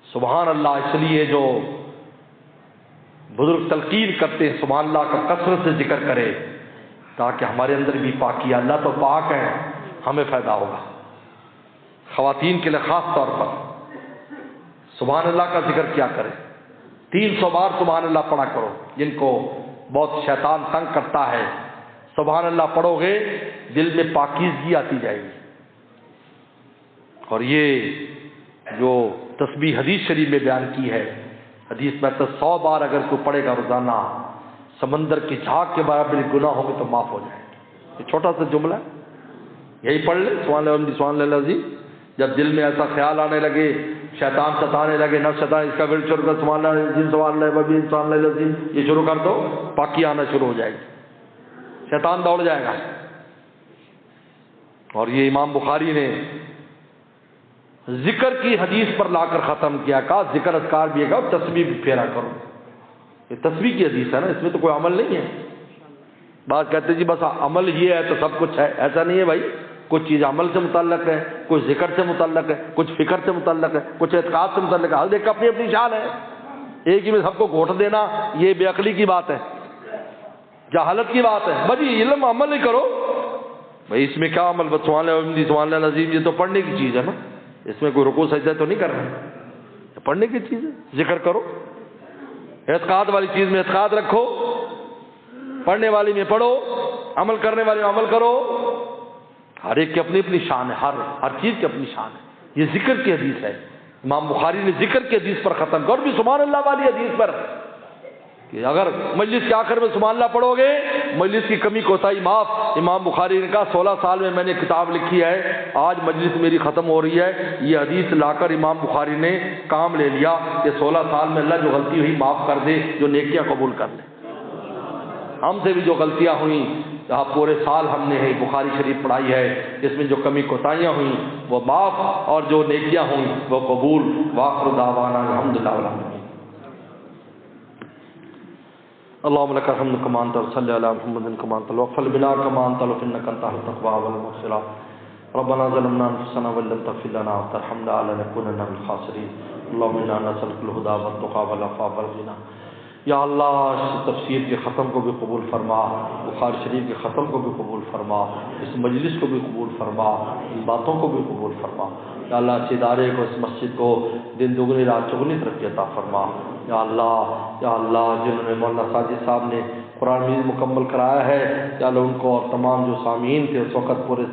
سبحان اللہ، اس لیے جو بزرگ تلقین کرتے ہیں سبحان اللہ کا کثرت سے ذکر کرے تاکہ ہمارے اندر بھی پاکی، اللہ تو پاک ہے، ہمیں فائدہ ہوگا۔ خواتین کے لیے خاص طور پر سبحان اللہ کا ذکر کیا کرے، 300 بار سبحان اللہ پڑھا کرو۔ جن کو بہت شیطان تنگ کرتا ہے، سبحان اللہ پڑھو گے دل میں پاکیزگی آتی جائے گی۔ اور یہ جو تسبیح حدیث شریف میں بیان کی ہے، حدیث میں تو 100 بار اگر کوئی پڑھے گا روزانہ، سمندر کی جھاگ کے برابر گناہ ہوں گے تو معاف ہو جائے گا۔ یہ چھوٹا سا جملہ ہے، یہی پڑھ لے سبحان اللہ سبحان اللہ العظیم۔ جب دل میں ایسا خیال آنے لگے، شیطان ستانے لگے، نفس شیطان، اس کا ورد شروع کر، سبحان اللہ العظیم سبحان اللہ العظیم سبحان اللہ العظیم، یہ شروع کر دو، پاکی آنا شروع ہو جائے گی۔ شیطان دوڑ جائے گا۔ اور یہ امام بخاری نے ذکر کی حدیث پر لا کر ختم کیا، کہا ذکر اذکار بھی ہے، کہا تسبیح بھی پھیرا کرو۔ یہ تسبیح کی حدیث ہے نا، اس میں تو کوئی عمل نہیں ہے۔ بات کہتے جی بس عمل یہ ہے تو سب کچھ ہے، ایسا نہیں ہے بھائی۔ کچھ چیز عمل سے متعلق ہے، کچھ ذکر سے متعلق ہے، کچھ فکر سے متعلق ہے، کچھ اعتقاد سے متعلق ہے۔ ہر ایک اپنی اپنی شان ہے۔ ایک ہی میں سب کو گھوٹ دینا یہ بے عقلی کی بات ہے، جہالت کی بات ہے۔ بھائی علم عمل ہی کرو بھائی، اس میں کیا عمل؟ سبحان اللہ سبحان اللہ عظیم، یہ تو پڑھنے کی چیز ہے نا، اس میں کوئی رکوع سجدہ تو نہیں کر رہے ہیں، پڑھنے کی چیز ہے۔ ذکر کرو، اعتقاد والی چیز میں اعتقاد رکھو، پڑھنے والی میں پڑھو، عمل کرنے والے میں عمل کرو۔ ہر ایک کی اپنی اپنی شان ہے، ہر چیز کی اپنی شان ہے۔ یہ ذکر کی حدیث ہے، امام بخاری نے ذکر کی حدیث پر ختم کر، اور بھی سبحان اللہ والی حدیث پر کہ اگر مجلس کے آخر میں سبحان اللہ پڑھو گے مجلس کی کمی کوتاہی معاف۔ امام بخاری نے کہا 16 سال میں نے کتاب لکھی ہے، آج مجلس میری ختم ہو رہی ہے، یہ حدیث لا کر امام بخاری نے کام لے لیا کہ 16 سال میں اللہ جو غلطی ہوئی معاف کر دے، جو نیکیاں قبول کر لے۔ ہم سے بھی جو غلطیاں ہوئیں، پورے سال ہم نے بخاری شریف پڑھائی ہے، اس میں جو کمی کوتاہیاں ہوئیں وہ معاف، اور جو نیکیاں ہوئیں وہ قبول۔ وآخر دعوانا الحمدللہ رب العالمین۔ اللهم لك الحمد كما انت، وصل على محمد كما انت، وقفل بنا كما انت، انك انت اهل التقوى والمغفرة۔ ربنا ظلمنا انفسنا وان لم تغفر لنا وترحمنا لنكونن من الخاسرين۔ اللهم انا نسألك الهدى والتقى والعفاف والغنى۔ یا اللہ اس تفسیر کے ختم کو بھی قبول فرما، بخاری شریف کے ختم کو بھی قبول فرما، اس مجلس کو بھی قبول فرما، ان باتوں کو بھی قبول فرما۔ یا اللہ اس ادارے کو، اس مسجد کو دن دگنی رات چگنی ترقی عطا فرما۔ یا اللہ جنہوں نے مولانا ساجد صاحب نے قرآن مجید مکمل کرایا ہے، یا اللہ ان کو اور تمام جو سامعین تھے اس وقت پورے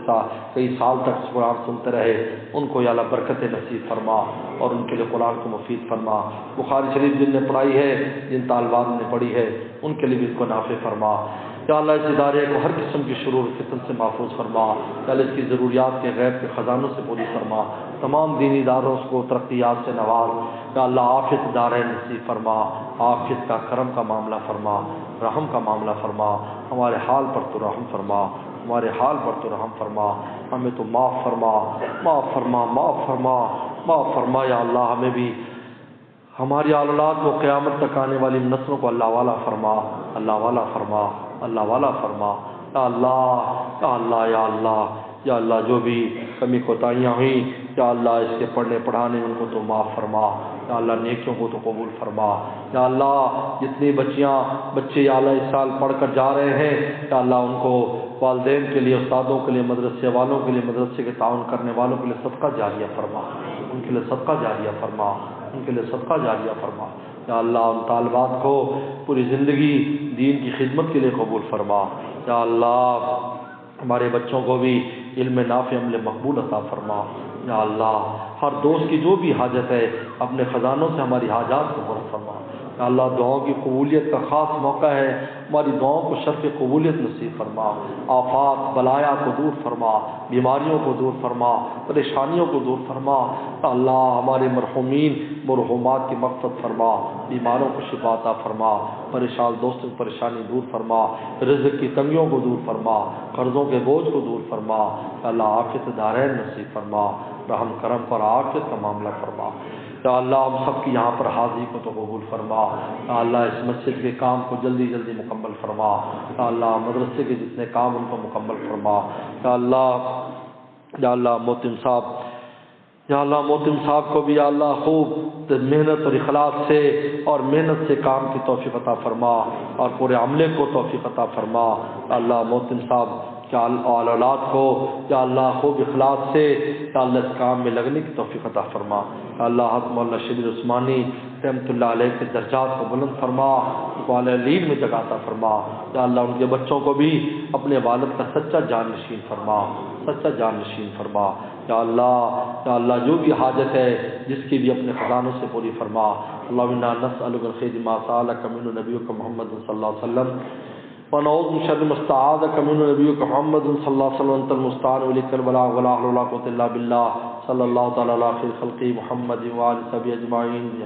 کئی سال تک قرآن سنتے رہے، ان کو یا اللہ برکت نصیب فرما اور ان کے لیے قرآن کو مفید فرما۔ بخاری شریف جن نے پڑھائی ہے، جن طالبات نے پڑھی ہے، ان کے لیے بھی اس کو نافع فرما۔ یا اللہ اس ادارے کو ہر قسم کی شرور فتن سے محفوظ فرما، یا اللہ اس کی ضروریات کے غیب کے خزانوں سے پوری فرما، تمام دینی اداروں کو ترقیات سے نواز۔ یا اللہ عافیت دارین نصیب فرما، عافیت کا کرم کا معاملہ فرما، رحم کا معاملہ فرما، ہمارے حال پر تو رحم فرما، ہمارے حال پر تو رحم فرما، ہمیں تو معاف فرما، معاف فرما، معاف فرما، معاف فرما۔ یا اللہ ہمیں بھی ہماری اولاد کو قیامت تک آنے والی نسلوں کو اللہ والا فرما، اللہ والا فرما، اللہ والا فرما۔ یا اللہ یا اللہ یا اللہ یا اللہ جو بھی کمی کوتاہیاں ہوئیں یا اللہ اس کے پڑھنے پڑھانے ان کو تو معاف فرما، یا اللہ نیکیوں کو تو قبول فرما۔ یا اللہ جتنی بچے یا اللہ اس سال پڑھ کر جا رہے ہیں، یا اللہ ان کو والدین کے لیے، استادوں کے لیے، مدرسے والوں کے لیے، مدرسے کے تعاون کرنے والوں کے لیے صدقہ جاریہ فرما، ان کے لیے صدقہ جاریہ فرما، ان کے لیے صدقہ جاریہ فرما۔ یا اللہ ان طالبات کو پوری زندگی دین کی خدمت کے لیے قبول فرما۔ یا اللہ ہمارے بچوں کو بھی علم نافع عمل مقبول عطا فرما۔ یا اللہ ہر دوست کی جو بھی حاجت ہے اپنے خزانوں سے ہماری حاجات کو پورا فرما۔ یا اللہ دعاؤں کی قبولیت کا خاص موقع ہے، ہماری دعاؤں کو شرف قبولیت نصیب فرما، آفات بلایا کو دور فرما، بیماریوں کو دور فرما، پریشانیوں کو دور فرما۔ یا اللہ ہمارے مرحومین مرحومات کی مغفرت فرما، بیماروں کو شفا عطا فرما، پریشان دوستوں کی پریشانی دور فرما، رزق کی تنگیوں کو دور فرما، قرضوں کے بوجھ کو دور فرما۔ یا اللہ عافیت دارین نصیب فرما، رحم کرم پر عافیت کا معاملہ فرما۔ یا اللہ ہم سب کی یہاں پر حاضری کو تو قبول فرما۔ یا اللہ اس مسجد کے کام کو جلدی جلدی مکمل فرما۔ یا اللہ مدرسے کے جتنے کام ان کو مکمل فرما۔ یا اللہ محتم صاحب کو بھی یا اللہ خوب محنت اور اخلاص سے اور محنت سے کام کی توفیق عطا فرما اور پورے عملے کو توفیق عطا فرما۔ یا اللہ محتم صاحب یا اولاد کو یا اللہ خوب اخلاص سے یا اللہ اس کام میں لگنے کی توفیق عطا فرما۔ یا اللہ حضرت مولانا شبیر عثمانی رحمۃ اللہ علیہ کے درجات کو بلند فرما، ان کو اعلی علم میں جگہ عطا فرما۔ یا اللہ ان کے بچوں کو بھی اپنے والد کا سچا جانشین فرما، سچا جانشین فرما۔ یا اللہ جو بھی حاجت ہے جس کی بھی اپنے خزانوں سے پوری فرما۔ اللہم انا نسألک الخیر ما سألک منہ نبیک محمد صلی اللہ علیہ وسلم ونعوذ من شر ما استعاذک منہ نبیک محمد صلی اللہ علیہ وسلم، انت المستعان وإلیک البلاغ ولا حول ولا قوة الا باللہ۔ صلی اللہ تعالی علی خیر خلقہ محمد وآلہ وصحبہ اجمعین۔